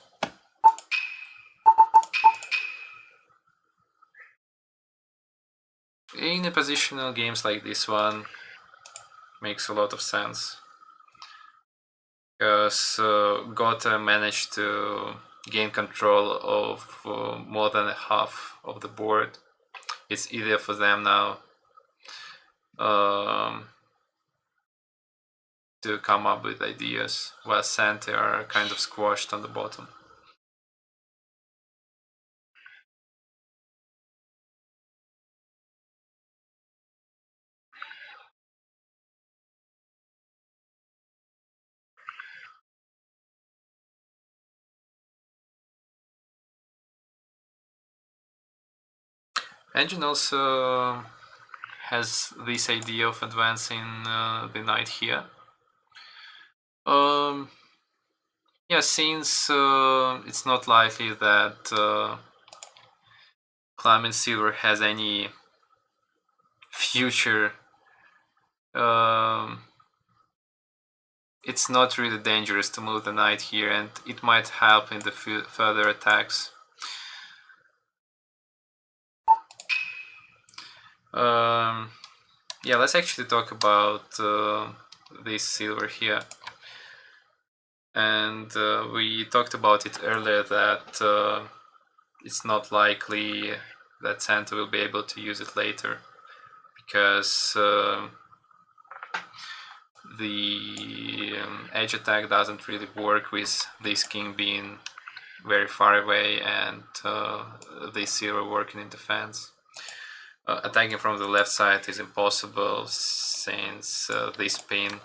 In a positional games like this one, makes a lot of sense, because Gotha managed to gain control of more than half of the board. It's easier for them now to come up with ideas, while Sante are kind of squashed on the bottom. Engine also has this idea of advancing the knight here. Yeah, since it's not likely that Clement Silver has any future, it's not really dangerous to move the knight here, and it might help in the further attacks. Yeah, let's actually talk about this silver here. And we talked about it earlier that it's not likely that Santa will be able to use it later, because the edge attack doesn't really work with this king being very far away and this silver working in defense. Attacking from the left side is impossible since this pin.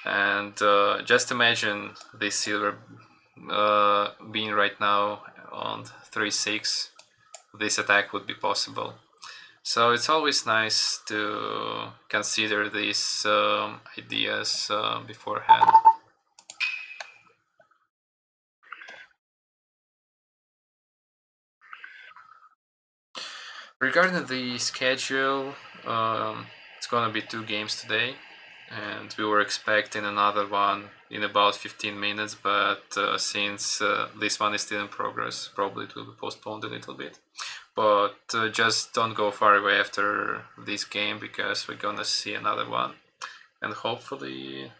And just imagine this silver being right now on 3-6, this attack would be possible. So it's always nice to consider these ideas beforehand. Regarding the schedule, it's gonna be 2 games today, and we were expecting another one in about 15 minutes, but since this one is still in progress, probably it will be postponed a little bit. But just don't go far away after this game, because we're gonna see another one, and hopefully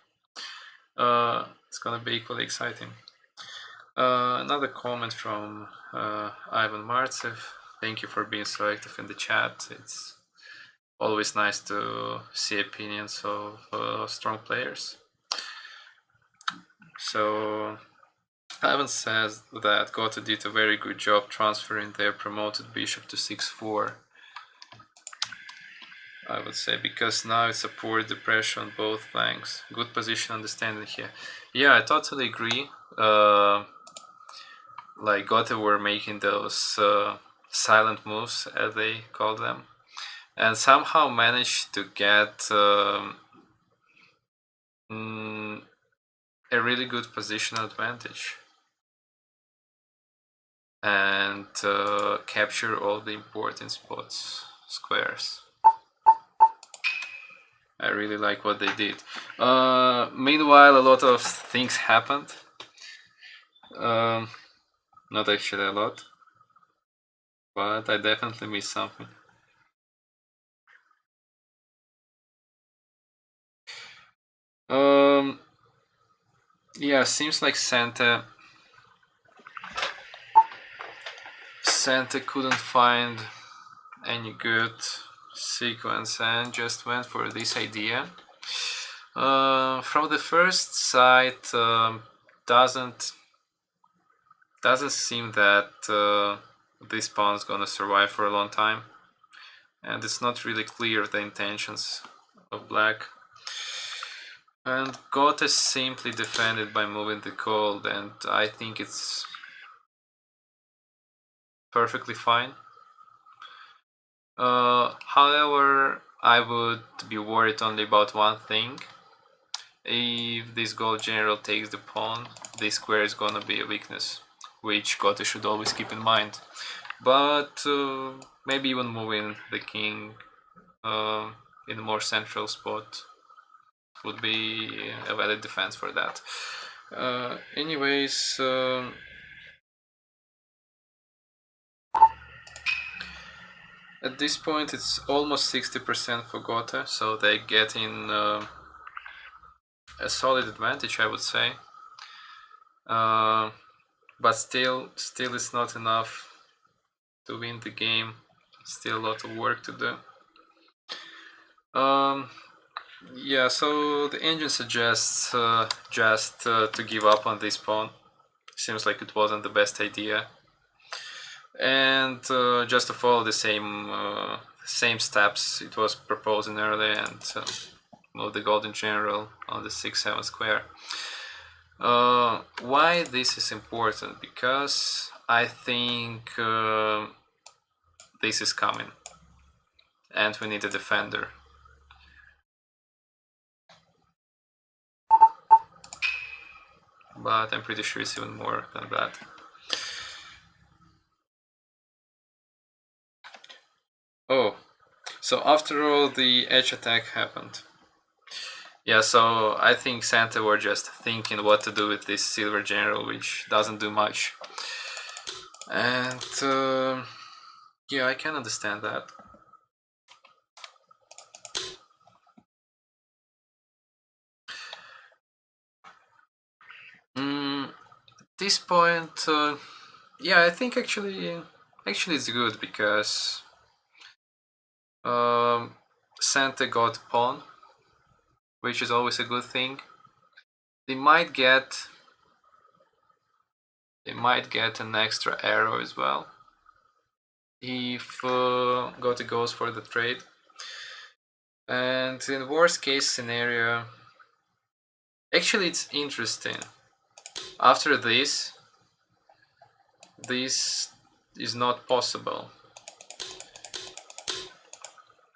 it's gonna be equally exciting. Another comment from Ivan Martsev. Thank you for being so active in the chat. It's always nice to see opinions of strong players. So Ivan says that Gotha did a very good job transferring their promoted bishop to 6-4. I would say, because now it supports the pressure on both flanks. Good position understanding here. Yeah, I totally agree. Like Gotha were making those silent moves, as they call them, and somehow managed to get a really good position advantage and capture all the important spots, squares. I really like what they did. Meanwhile, a lot of things happened. Not actually a lot, but I definitely missed something. Yeah, seems like Santa couldn't find any good sequence and just went for this idea. From the first sight, doesn't seem that this pawn is gonna survive for a long time, and it's not really clear the intentions of black. And Gotha simply defended by moving the gold, and I think it's perfectly fine. However, I would be worried only about one thing. If this gold general takes the pawn, this square is gonna be a weakness, which Gotha should always keep in mind. But maybe even moving the king in a more central spot would be a valid defense for that. Anyways, at this point it's almost 60% for Gotha, so they get in a solid advantage, I would say. But still it's not enough to win the game. Still a lot of work to do. Yeah, so the engine suggests just to give up on this pawn. Seems like it wasn't the best idea, and just to follow the same steps it was proposing earlier and move the golden general on the 6-7 square. Why this is important? Because I think this is coming. And we need a defender. But I'm pretty sure it's even more than that. Oh, so after all, the edge attack happened. Yeah, so I think Santa were just thinking what to do with this silver general, which doesn't do much. And yeah, I can understand that. At this point, yeah, I think actually it's good because Santa got pawn, which is always a good thing. They might get an extra arrow as well if Gotti goes for the trade. And in worst case scenario, actually it's interesting. After this is not possible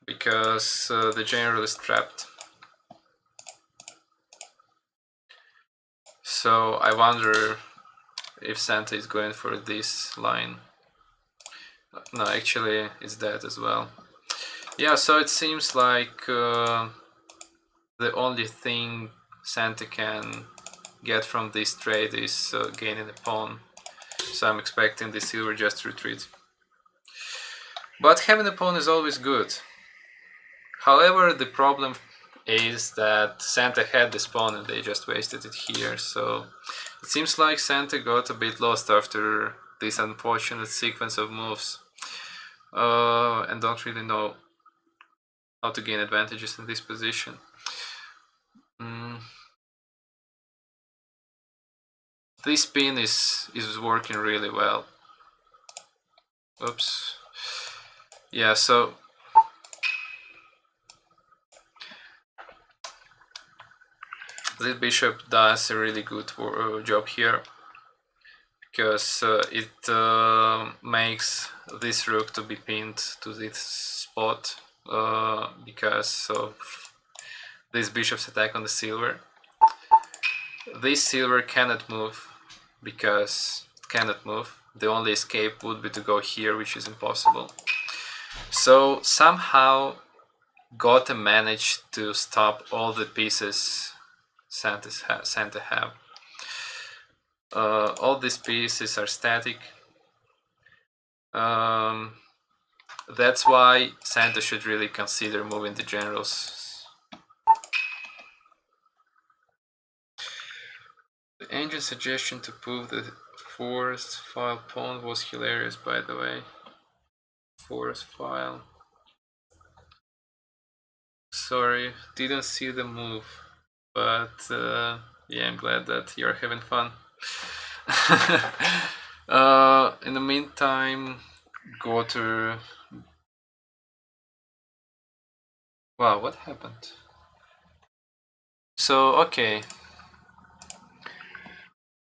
because the general is trapped. So I wonder if Santa is going for this line. No, actually it's dead as well. Yeah, so it seems like the only thing Santa can get from this trade is gaining a pawn. So I'm expecting the silver just to retreat. But having a pawn is always good. However, the problem is that Santa had this pawn and they just wasted it here. So it seems like Santa got a bit lost after this unfortunate sequence of moves. And don't really know how to gain advantages in this position. This pin is working really well. Oops. Yeah, so this bishop does a really good job here because it makes this rook to be pinned to this spot because of this bishop's attack on the silver. This silver cannot move because it cannot move. The only escape would be to go here, which is impossible. So somehow Gotham managed to stop all the pieces Santa have. All these pieces are static. That's why Santa should really consider moving the generals. The engine's suggestion to move the forest file pawn was hilarious, by the way. Forest file. Sorry, didn't see the move, but yeah, I'm glad that you're having fun. In the meantime, go to... Wow, what happened? So, okay.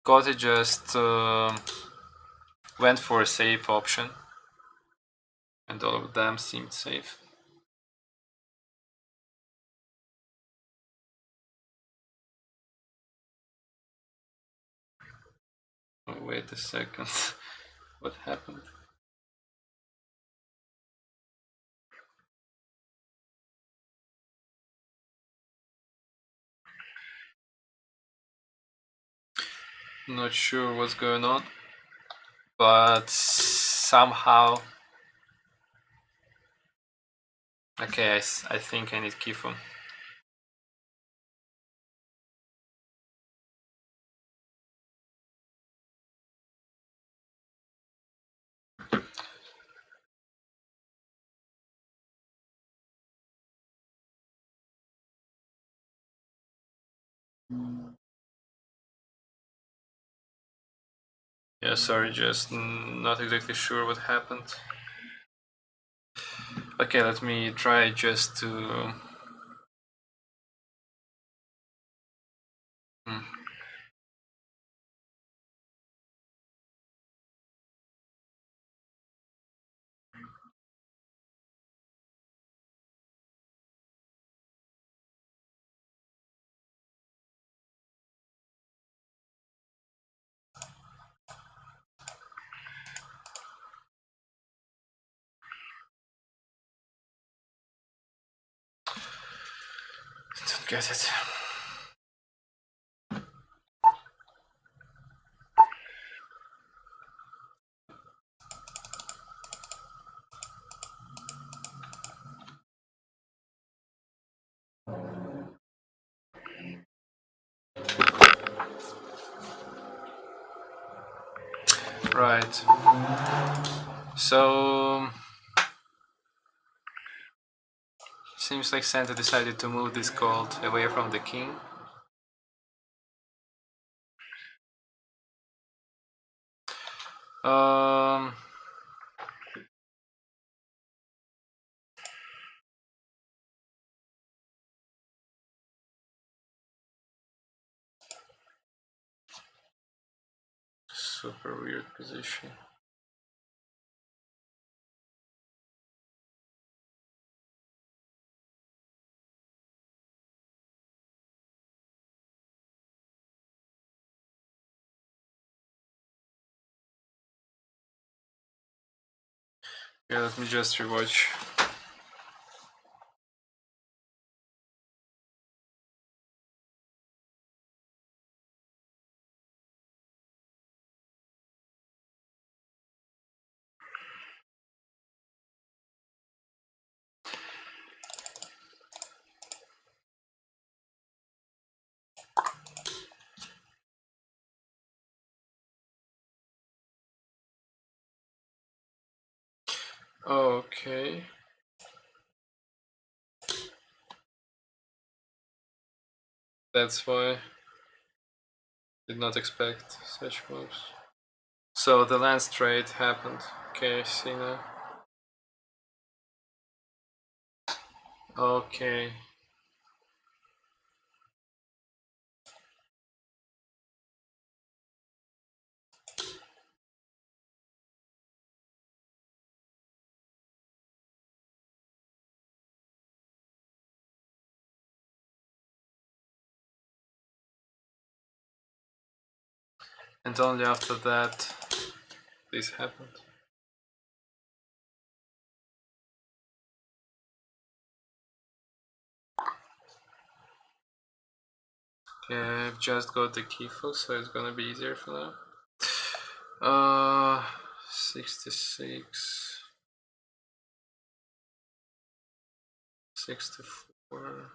Gotti just went for a safe option. And all of them seemed safe. Oh, wait a second. What happened? Not sure what's going on, but somehow... Okay, I think I need Kifum. Yeah, sorry, just not exactly sure what happened. Okay, let me try just to... get it. Right. So seems like Santa decided to move this gold away from the king. Super weird position. Yeah, let me just rewatch. Okay. That's why. Did not expect such moves. So the lance trade happened. Okay, I see now. Okay. And only after that this happened. Okay, I've just got the keyful, so it's gonna be easier for now. 66, 64.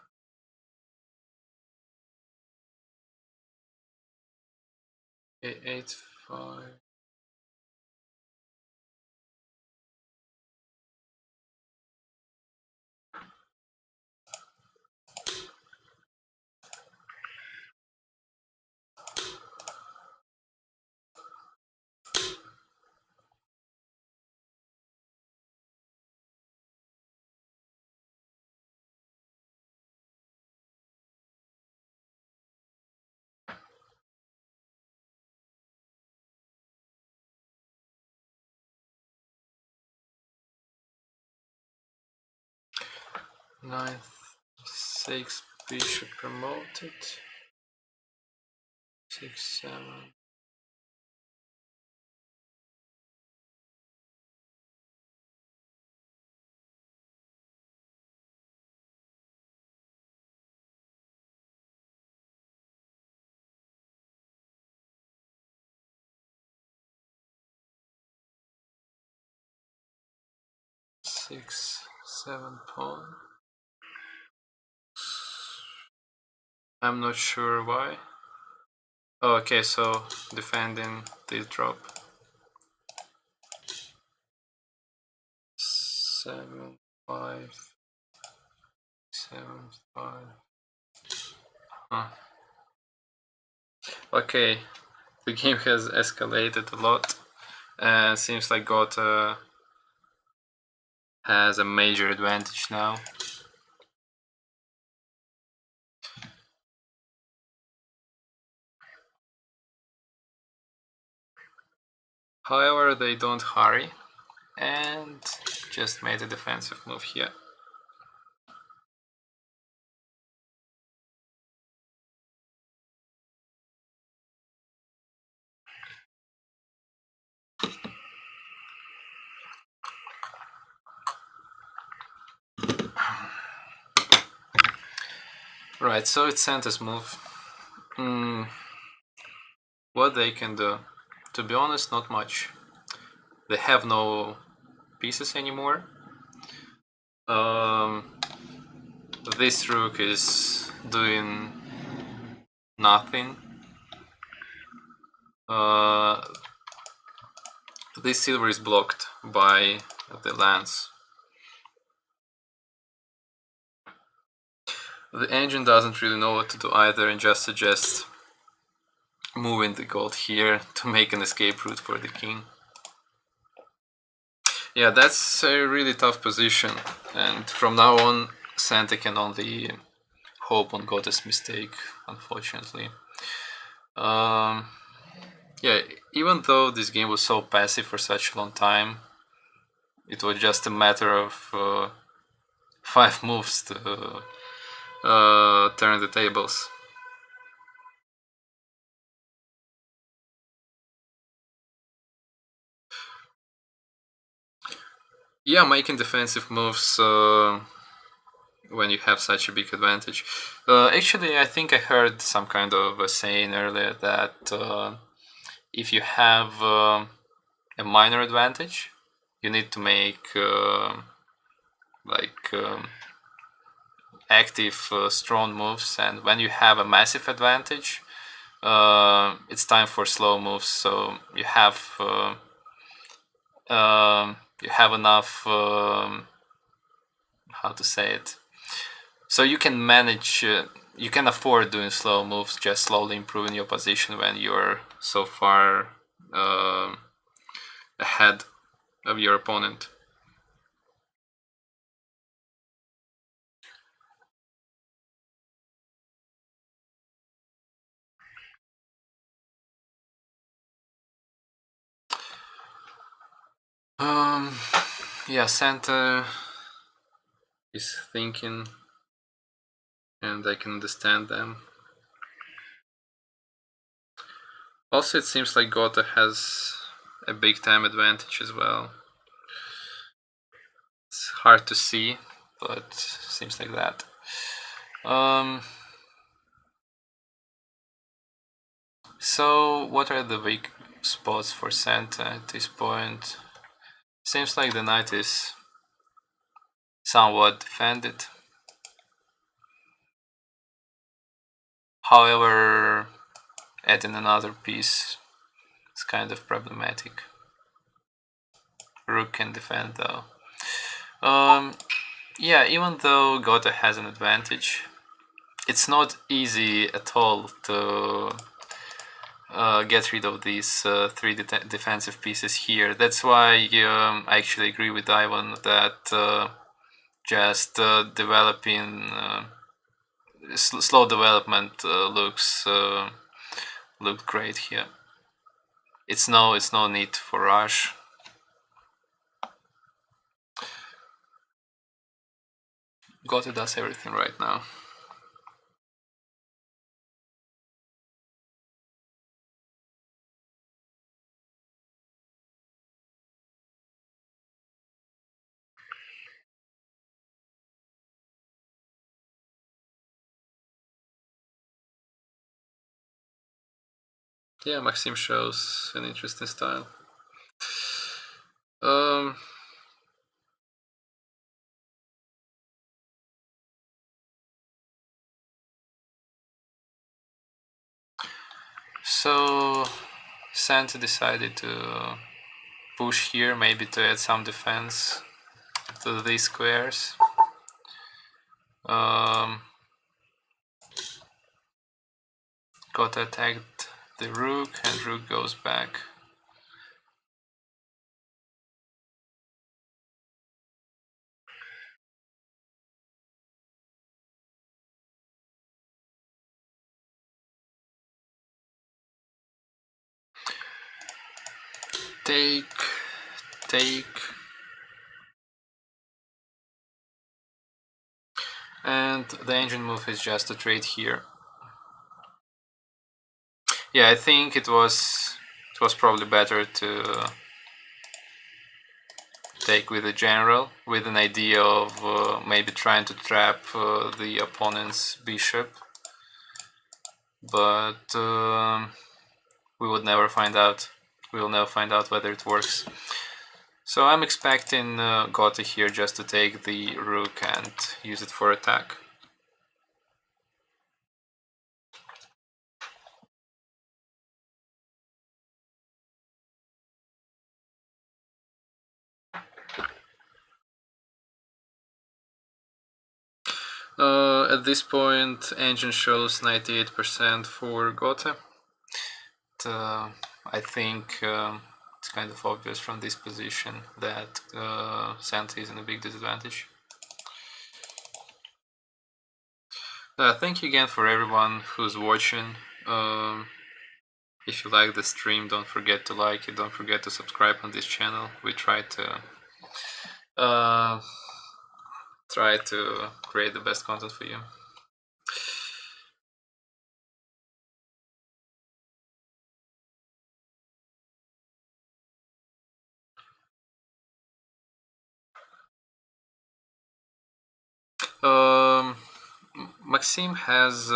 8, 5. 9th, 6 bishop promoted. 6, 7. 6, 7 pawn. I'm not sure why. Oh, okay, so defending this drop. 7, 5, 7, 5. Huh. Okay, the game has escalated a lot, and seems like Gotha has a major advantage now. However, they don't hurry and just made a defensive move here. Right, so it's Santa's move. What they can do? To be honest, not much. They have no pieces anymore. This rook is doing nothing. This silver is blocked by the lance. The engine doesn't really know what to do either and just suggests moving the gold here to make an escape route for the king. Yeah, that's a really tough position, and from now on Santa can only hope on Gota's mistake, unfortunately. Yeah, even though this game was so passive for such a long time, it was just a matter of 5 moves to turn the tables. Yeah, making defensive moves when you have such a big advantage. Actually, I think I heard some kind of a saying earlier that if you have a minor advantage, you need to make active, strong moves, and when you have a massive advantage, it's time for slow moves. So you have enough. How to say it? So you can manage. You can afford doing slow moves, just slowly improving your position when you're so far ahead of your opponent. Yeah, Santa is thinking, and I can understand them. Also, it seems like Gotha has a big time advantage as well. It's hard to see, but seems like that. So what are the weak spots for Santa at this point? Seems like the knight is somewhat defended. However, adding another piece is kind of problematic. Rook can defend though. Yeah, even though Gotha has an advantage, it's not easy at all to get rid of these 3 defensive pieces here. That's why I actually agree with Ivan that just developing slow development looks great here. It's no need for rush. Gotha does everything right now. Yeah, Maxim shows an interesting style. So Santa decided to push here, maybe to add some defense to these squares. Gotha attacked the rook, and rook goes back. Take. And the engine move is just a trade here. Yeah, I think it was probably better to take with a general, with an idea of maybe trying to trap the opponent's bishop, but we would never find out. We will never find out whether it works. So I'm expecting Gote here just to take the rook and use it for attack. At this point, engine shows 98% for Gote. I think it's kind of obvious from this position that Santa is in a big disadvantage. Thank you again for everyone who's watching. If you like the stream, don't forget to like it, don't forget to subscribe on this channel. We try to create the best content for you. Maxim has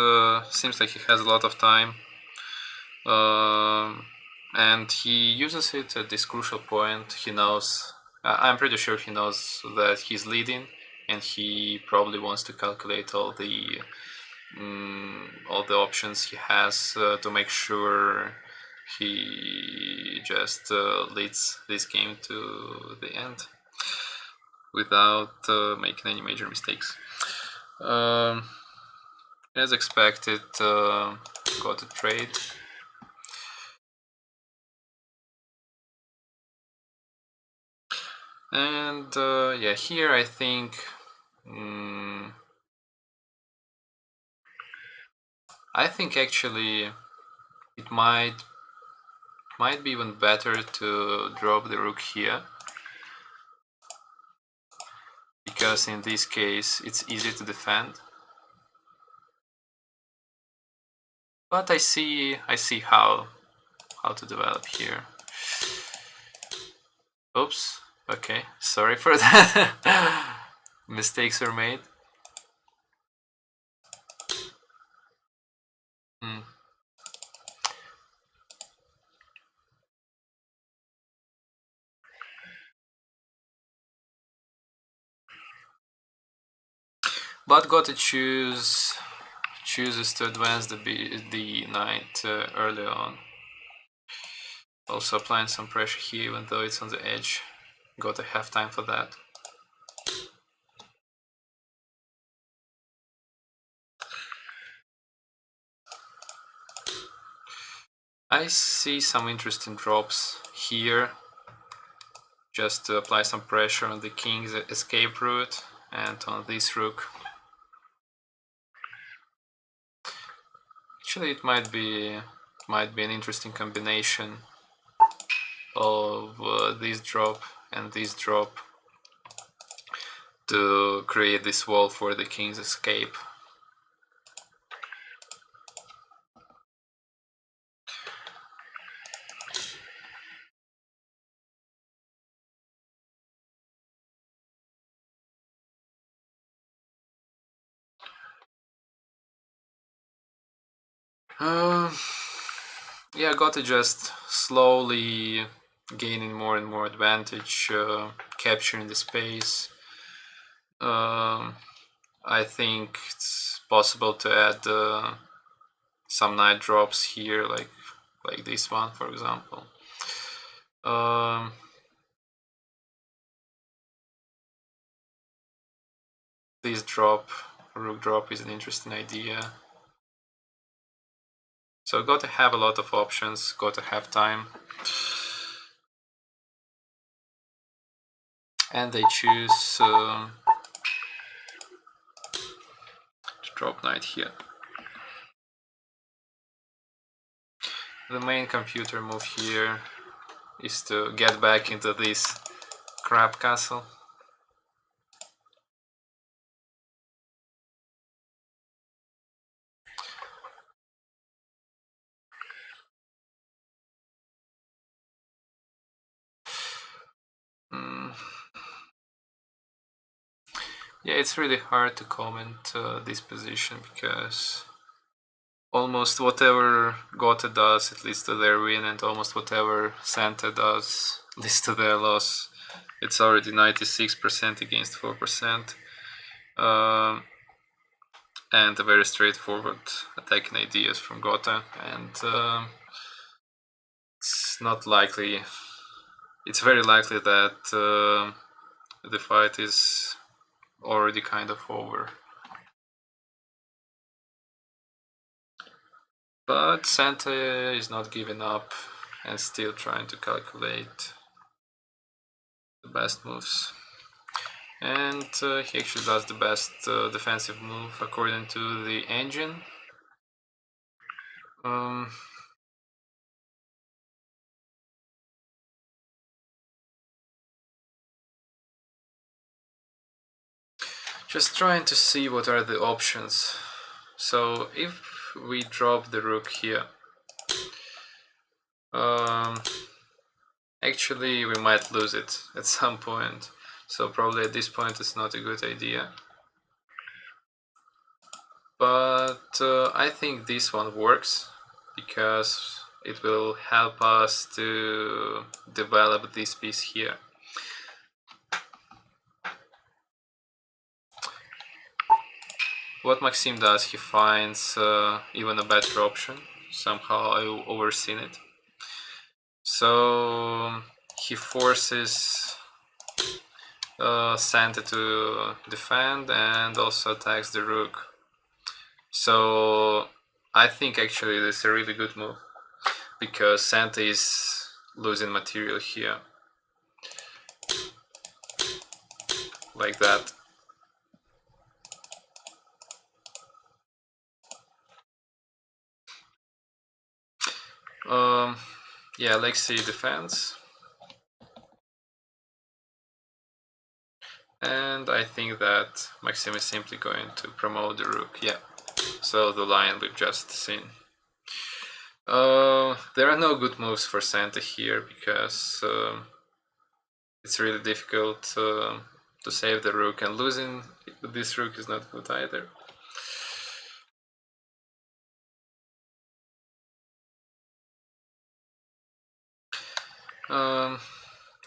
seems like he has a lot of time, and he uses it at this crucial point. He knows, I'm pretty sure he knows that he's leading, and he probably wants to calculate all the options he has to make sure he just leads this game to the end without making any major mistakes. As expected, got a trade. And yeah, here I think actually it might be even better to drop the rook here, because in this case it's easy to defend. But I see how to develop here. Oops. Okay, sorry for that. Mistakes were made. But got to chooses to advance the knight early on. Also applying some pressure here, even though it's on the edge. Got to have time for that. I see some interesting drops here, just to apply some pressure on the king's escape route and on this rook. Actually, it might be an interesting combination of this drop and this drop to create this wall for the king's escape. Yeah, got to just slowly gaining more and more advantage, capturing the space. I think it's possible to add some knight drops here, like this one, for example. This rook drop is an interesting idea. So got to have a lot of options, got to have time. And they choose to drop knight here. The main computer move here is to get back into this crab castle. Yeah, it's really hard to comment this position because almost whatever Gotha does, it leads to their win, and almost whatever Santa does leads to their loss. It's already 96% against 4%. And a very straightforward attacking ideas from Gotha, and it's not likely. It's very likely that the fight is already kind of over. But Santa is not giving up and still trying to calculate the best moves. And he actually does the best defensive move according to the engine. Just trying to see what are the options. So if we drop the rook here, actually we might lose it at some point. So probably at this point it's not a good idea. But I think this one works because it will help us to develop this piece here. What Maxim does, he finds even a better option. Somehow I overseen it. So he forces Santa to defend and also attacks the rook. So I think actually this is a really good move because Santa is losing material here. Like that. Yeah, Alexey defends. And I think that Maxim is simply going to promote the rook. Yeah, so the line we've just seen. There are no good moves for Santa here because it's really difficult to save the rook, and losing this rook is not good either.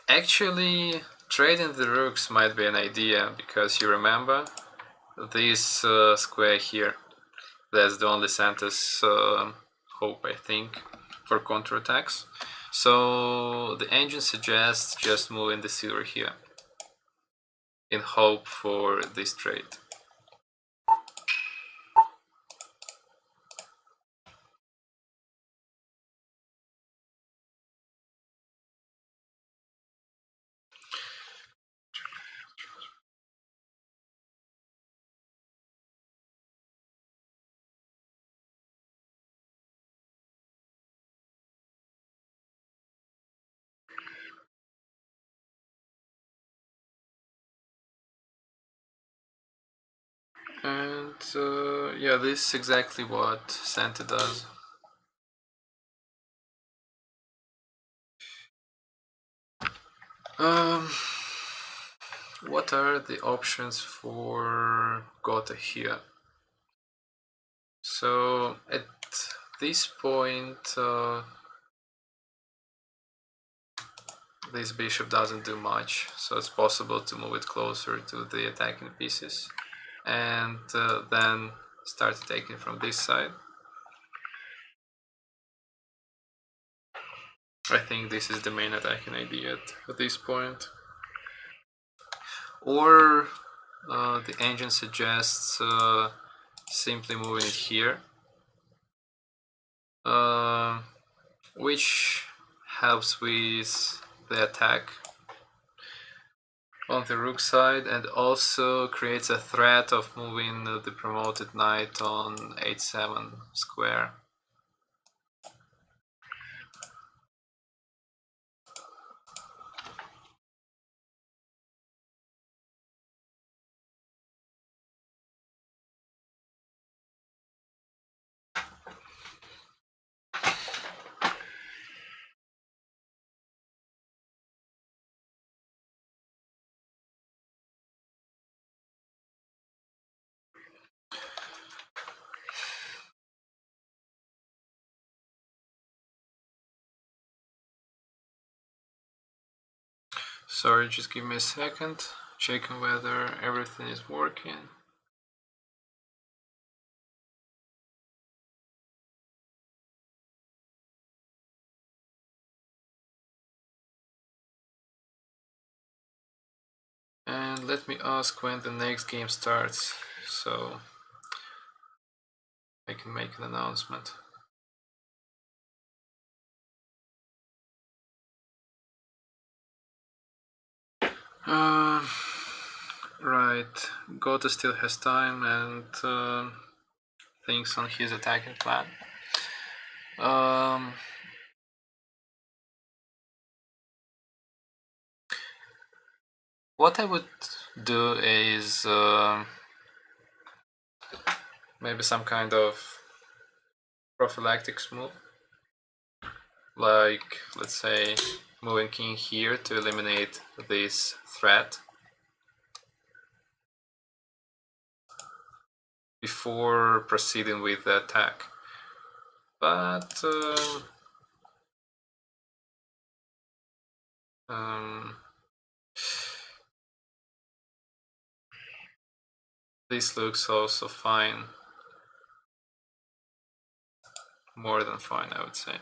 Actually, trading the rooks might be an idea because you remember this square here. That's the only Santa's hope, I think, for counterattacks. So the engine suggests just moving the silver here in hope for this trade. And yeah, this is exactly what Santa does. What are the options for Gotha here? So at this point, this bishop doesn't do much, so it's possible to move it closer to the attacking pieces and then start attacking from this side. I think this is the main attacking idea at this point. Or the engine suggests simply moving it here, which helps with the attack on the rook side and also creates a threat of moving the promoted knight on 8-7 square. Sorry, just give me a second. Checking whether everything is working. And let me ask when the next game starts, so I can make an announcement. Right, Gota still has time and thinks on his attacking plan. What I would do is maybe some kind of prophylactics move, like let's say moving king here to eliminate this threat before proceeding with the attack. But this looks also fine. More than fine, I would say.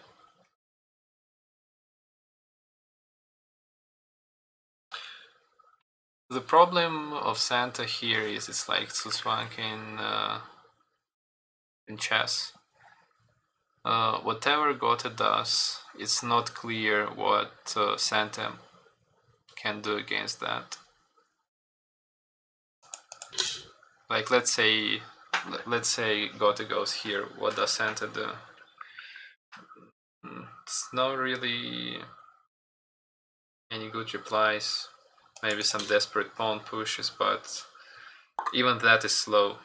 The problem of Santa here is it's like Tsuswank in chess. Whatever Gotha does, it's not clear what Santa can do against that. Like let's say Gotha goes here. What does Santa do? It's not really any good replies. Maybe some desperate pawn pushes, but even that is slow.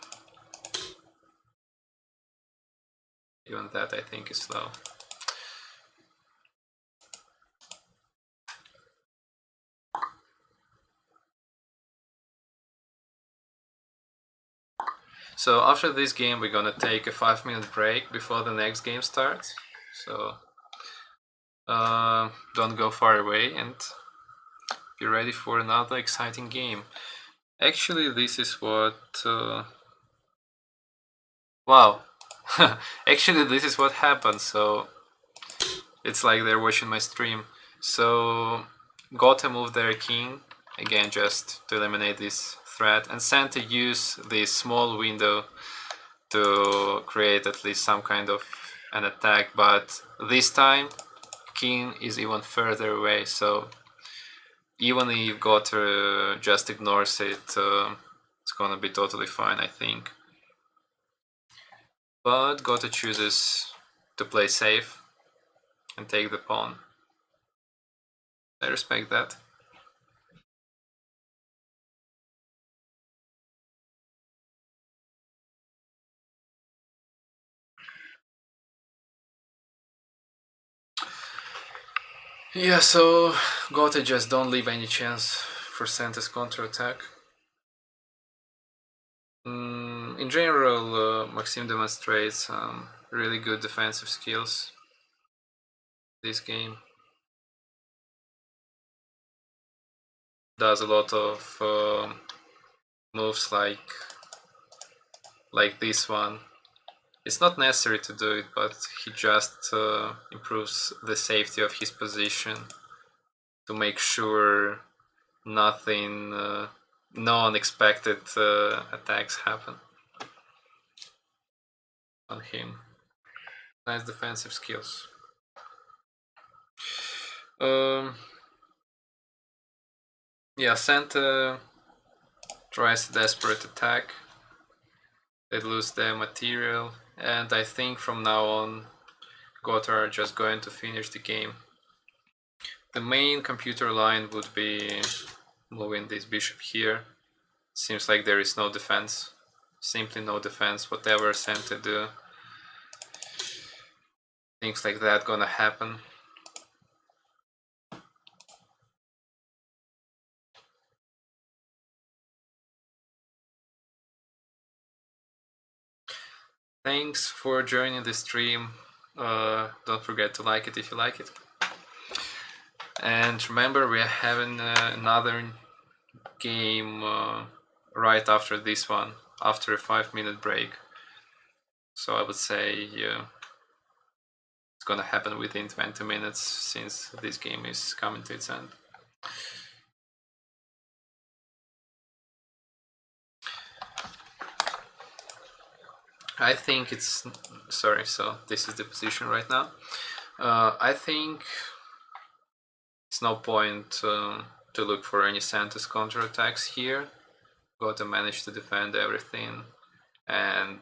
Even that I think is slow. So after this game we're gonna take a 5-minute break before the next game starts. So don't go far away and be ready for another exciting game. Actually, this is what... wow! Actually, this is what happened, so... it's like they're watching my stream. So... Gotha moved their king, again just to eliminate this threat, and Santa used this small window to create at least some kind of an attack, but this time king is even further away, so even if Gotha just ignores it, it's gonna be totally fine, I think. But Gotha chooses to play safe and take the pawn. I respect that. Yeah, so Gotha just don't leave any chance for Santa's counterattack. In general, Maxim demonstrates really good defensive skills this game. Does a lot of moves like this one. It's not necessary to do it, but he just improves the safety of his position to make sure nothing, no unexpected attacks happen on him. Nice defensive skills. Yeah, Santa tries a desperate attack. They lose their material, and I think from now on Gotha are just going to finish the game. The main computer line would be moving this bishop here. Seems like there is no defense. Simply no defense. Whatever Santa do, things like that gonna happen. Thanks for joining the stream. Don't forget to like it if you like it. And remember, we are having another game right after this one, after a 5-minute break. So I would say it's gonna happen within 20 minutes, since this game is coming to its end. I think it's... Sorry, so this is the position right now. I think it's no point to look for any Santa's counterattacks here. Gotta manage to defend everything, and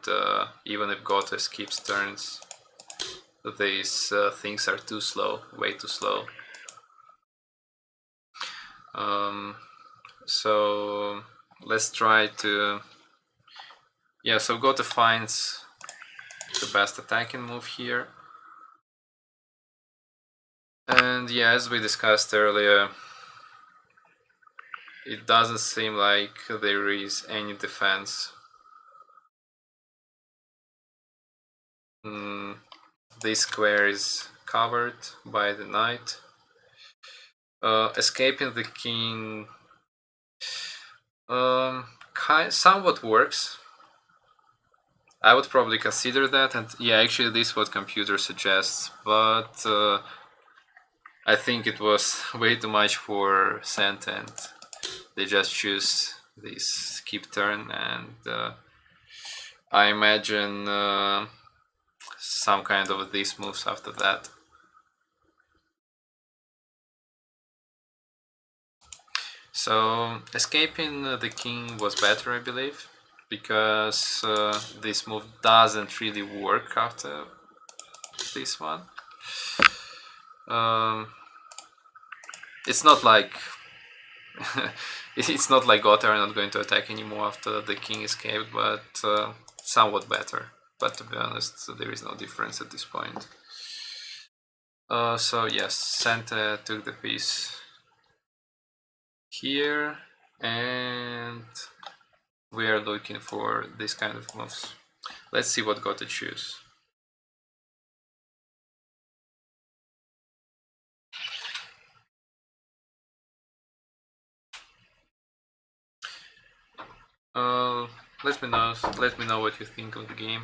even if Gotta skips turns, these things are too slow, way too slow. So let's try to... Yeah, so Gotta finds the best attacking move here. And yeah, as we discussed earlier, it doesn't seem like there is any defense. This square is covered by the knight. Escaping the king somewhat works. I would probably consider that, and yeah, actually this is what computer suggests, but I think it was way too much for Santa, and they just choose this skip turn, and I imagine some kind of these moves after that. So escaping the king was better, I believe, because this move doesn't really work after this one. It's not like it's not like Gotta are not going to attack anymore after the king escaped, but somewhat better. But to be honest, there is no difference at this point. So yes, Santa took the piece here, and we are looking for this kind of moves. Let's see what Gotta choose. Let me know what you think of the game.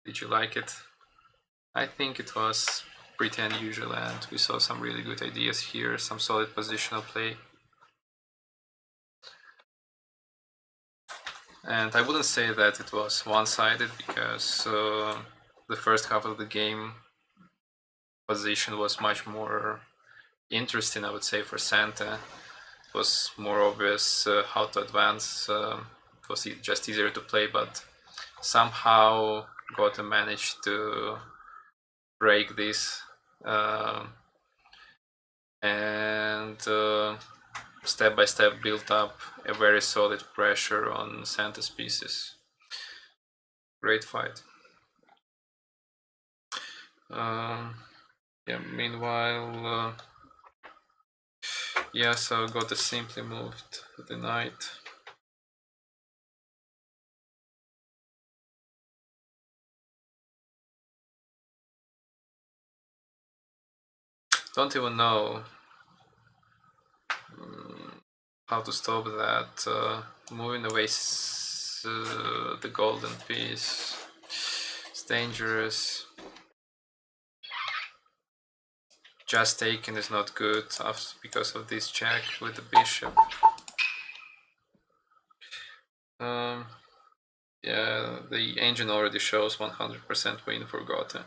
Did you like it? I think it was pretty unusual, and we saw some really good ideas here, some solid positional play. And I wouldn't say that it was one-sided, because the first half of the game position was much more interesting, I would say, for Santa. It was more obvious how to advance. It was just easier to play, but somehow Gotta managed to break this and step by step built up a very solid pressure on Santa's pieces. Great fight. Yeah, meanwhile, yeah, so Gotta simply moved the knight. Don't even know how to stop that. Moving away the golden piece. It's dangerous. Just taking is not good because of this check with the bishop. Yeah, the engine already shows 100% win for Gotta.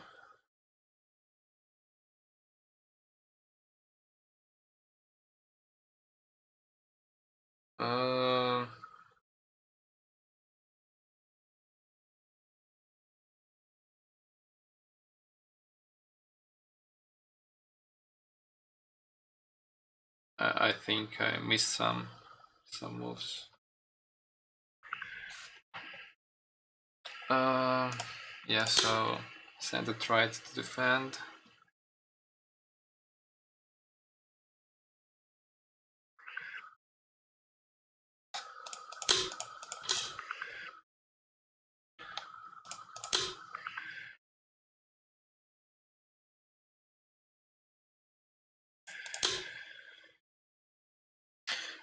I think I missed some moves. Yeah, so Santa tried to defend.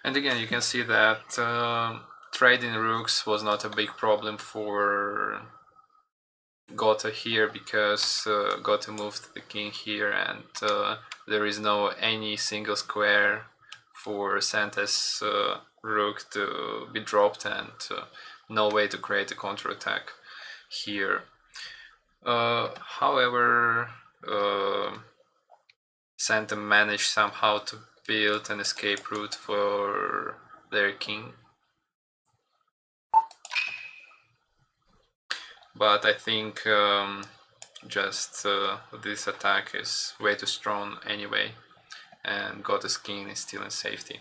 And again, you can see that trading rooks was not a big problem for Gotha here, because Gotha moved the king here, and there is no any single square for Santa's rook to be dropped, and no way to create a counterattack here. However, Santa managed somehow to build an escape route for their king. But I think just this attack is way too strong anyway, and Gotha's king is still in safety.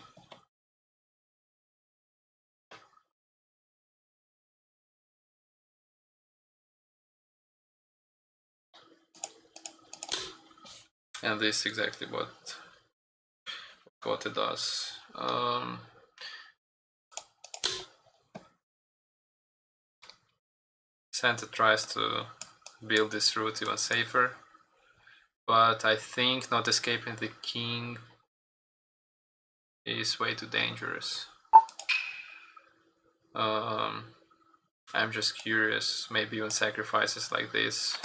And this is exactly what Gotha does. Santa tries to build this route even safer, but I think not escaping the king is way too dangerous. I'm just curious, maybe even sacrifices like this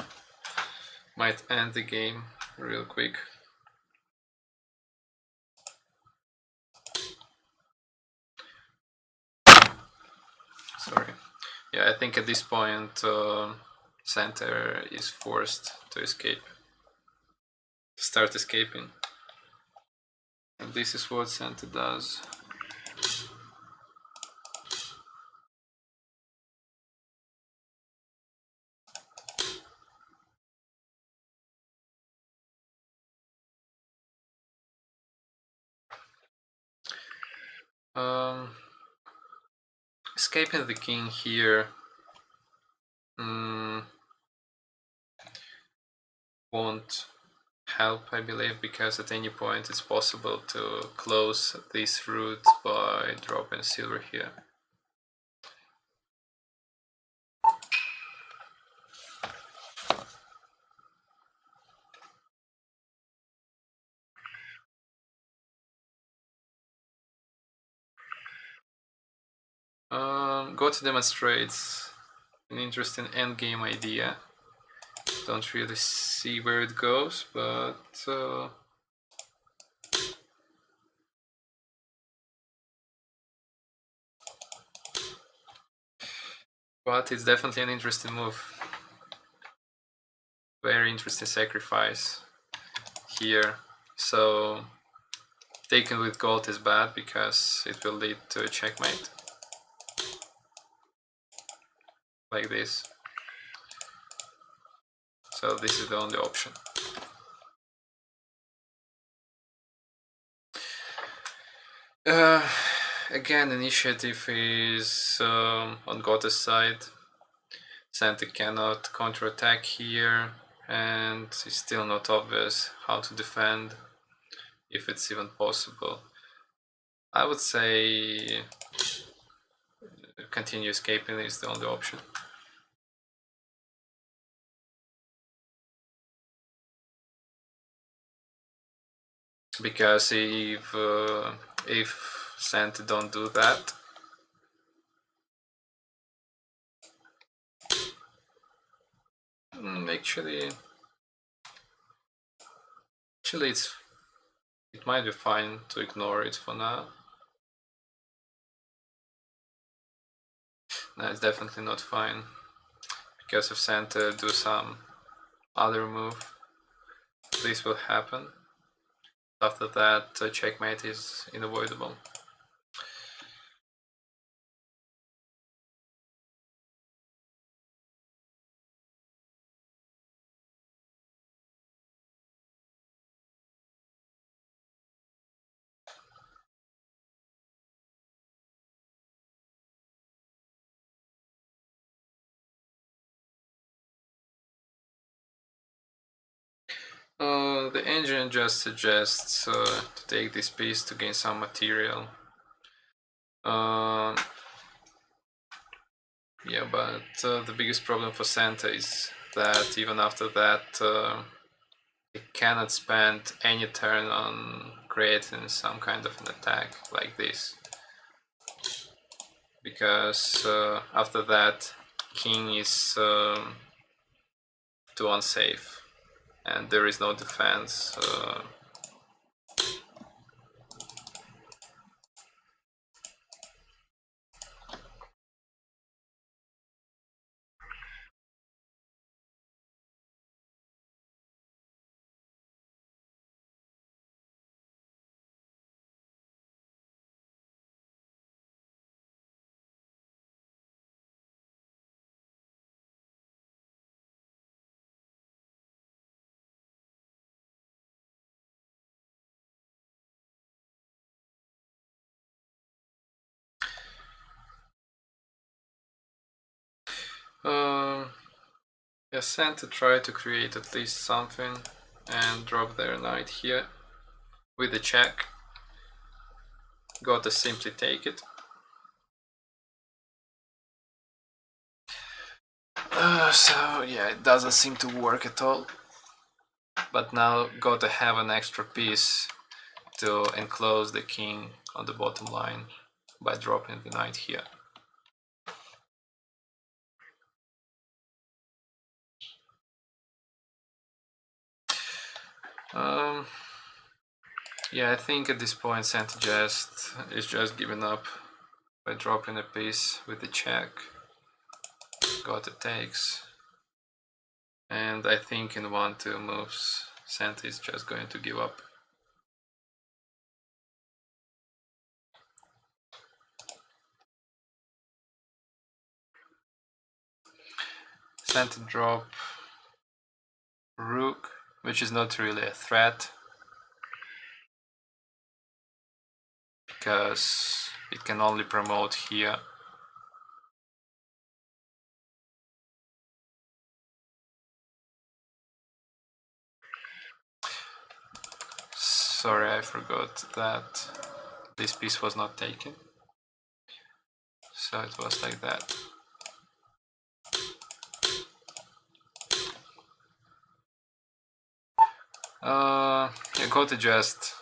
might end the game real quick. Sorry. Yeah, I think at this point Santa is forced to escape, to start escaping. And this is what Santa does. Escaping the king here won't help, I believe, because at any point it's possible to close this route by dropping silver here. Gotha demonstrates an interesting endgame idea. Don't really see where it goes, but it's definitely an interesting move. Very interesting sacrifice here. So taken with gold is bad because it will lead to a checkmate. Like this. So this is the only option. Again, initiative is on Gotha's side. Santa cannot counterattack here, and it's still not obvious how to defend, if it's even possible. I would say continue escaping is the only option. Because if Santa don't do that, actually it might be fine to ignore it for now. No, it's definitely not fine, because if Santa do some other move, this will happen. After that, checkmate is unavoidable. The engine just suggests to take this piece to gain some material. Yeah, but the biggest problem for Santa is that even after that, he cannot spend any turn on creating some kind of an attack like this. because after that king is too unsafe and there is no defense. Yeah, Santa tried to create at least something and drop their knight here with the check. Gotta simply take it. So yeah, it doesn't seem to work at all. But now gotta have an extra piece to enclose the king on the bottom line by dropping the knight here. Yeah, I think at this point Santa is just giving up by dropping a piece with the check. Gotta takes. And I think in 1-2 moves, Santa is just going to give up. Santa drop rook, which is not really a threat, because it can only promote here. Sorry, I forgot that this piece was not taken. So it was like that. Yeah, Gotti just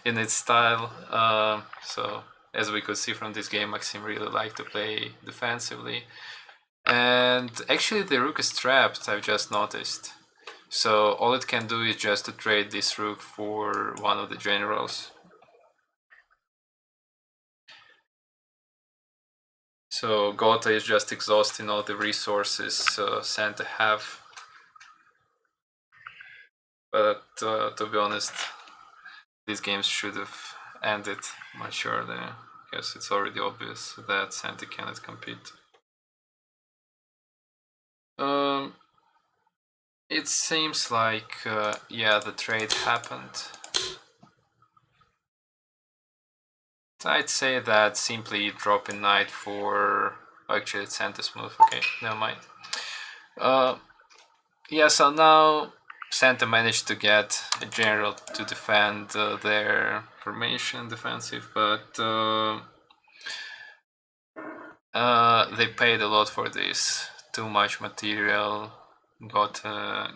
in its style. So as we could see from this game, Maxim really liked to play defensively. And actually the rook is trapped, I've just noticed. So all it can do is just to trade this rook for one of the generals. So Gotha is just exhausting all the resources Santa have. But to be honest, these games should have ended much earlier, because it's already obvious that Santa cannot compete. It seems like, yeah, the trade happened. I'd say that simply dropping knight for... Actually, it's Santa's move. Okay, never mind. Yeah, so now Santa managed to get a general to defend their formation defensive, but they paid a lot for this. Too much material got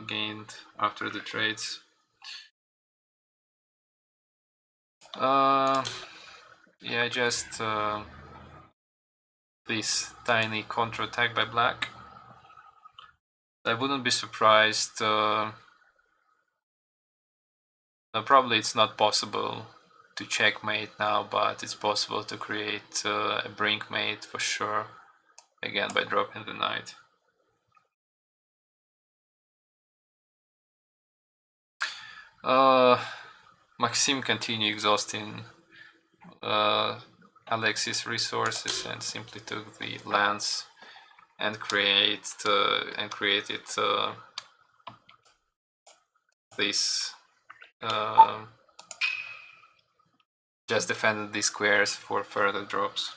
gained after the trades. Yeah, just this tiny counter-attack by black. I wouldn't be surprised. No, probably it's not possible to checkmate now, but it's possible to create a brinkmate for sure. Again, by dropping the knight. Maxim continue exhausting Alexey's resources and simply took the lance and created this. Just defended these squares for further drops.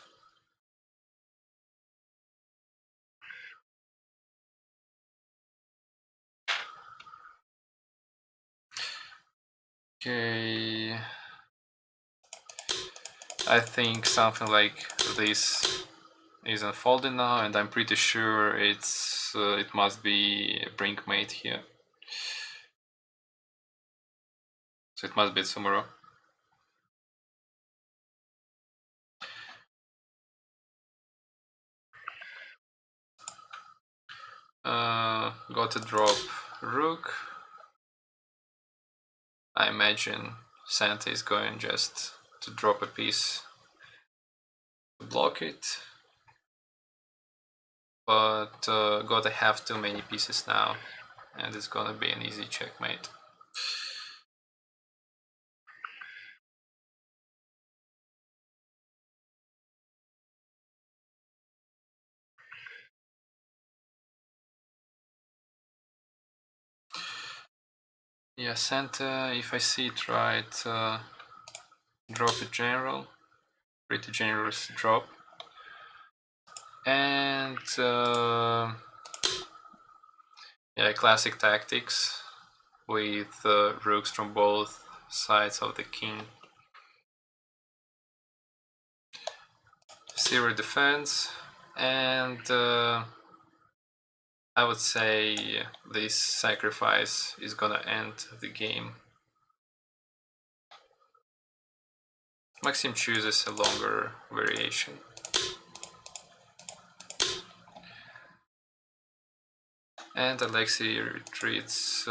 Okay, I think something like this is unfolding now, and I'm pretty sure it must be a brinkmate here. So it must be tomorrow. Got to drop rook. I imagine Santa is going just to drop a piece to block it. But gotta have too many pieces now, and it's gonna be an easy checkmate. Yeah, Santa, if I see it right, drop a general, pretty generous drop. And yeah, classic tactics with rooks from both sides of the king. Zero defense, and I would say this sacrifice is gonna end the game. Maxim chooses a longer variation. And Alexey retreats.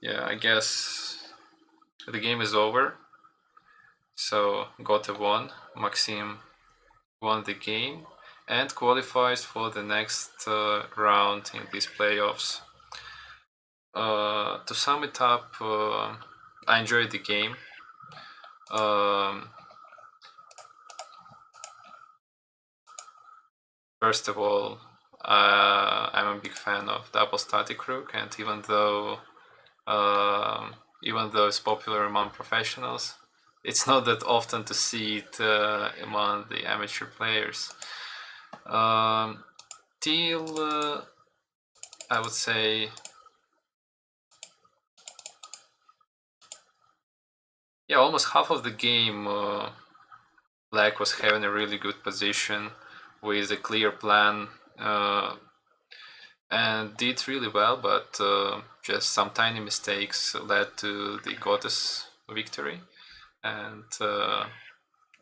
Yeah, I guess the game is over. So Gotha won. Maxim won the game and qualifies for the next round in these playoffs. To sum it up, I enjoyed the game. First of all, I'm a big fan of double static rook, and even though it's popular among professionals, it's not that often to see it among the amateur players. Till I would say, yeah, almost half of the game, Black was having a really good position with a clear plan and did really well, but just some tiny mistakes led to the Goddess victory. And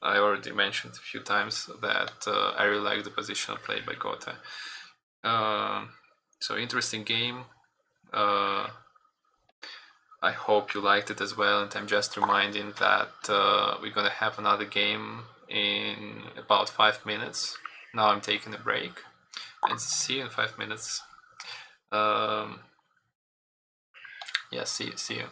I already mentioned a few times that I really like the positional play by Gotha. So interesting game. I hope you liked it as well, and I'm just reminding that we're gonna have another game in about 5 minutes. Now I'm taking a break, and see you in 5 minutes. Yeah, see you.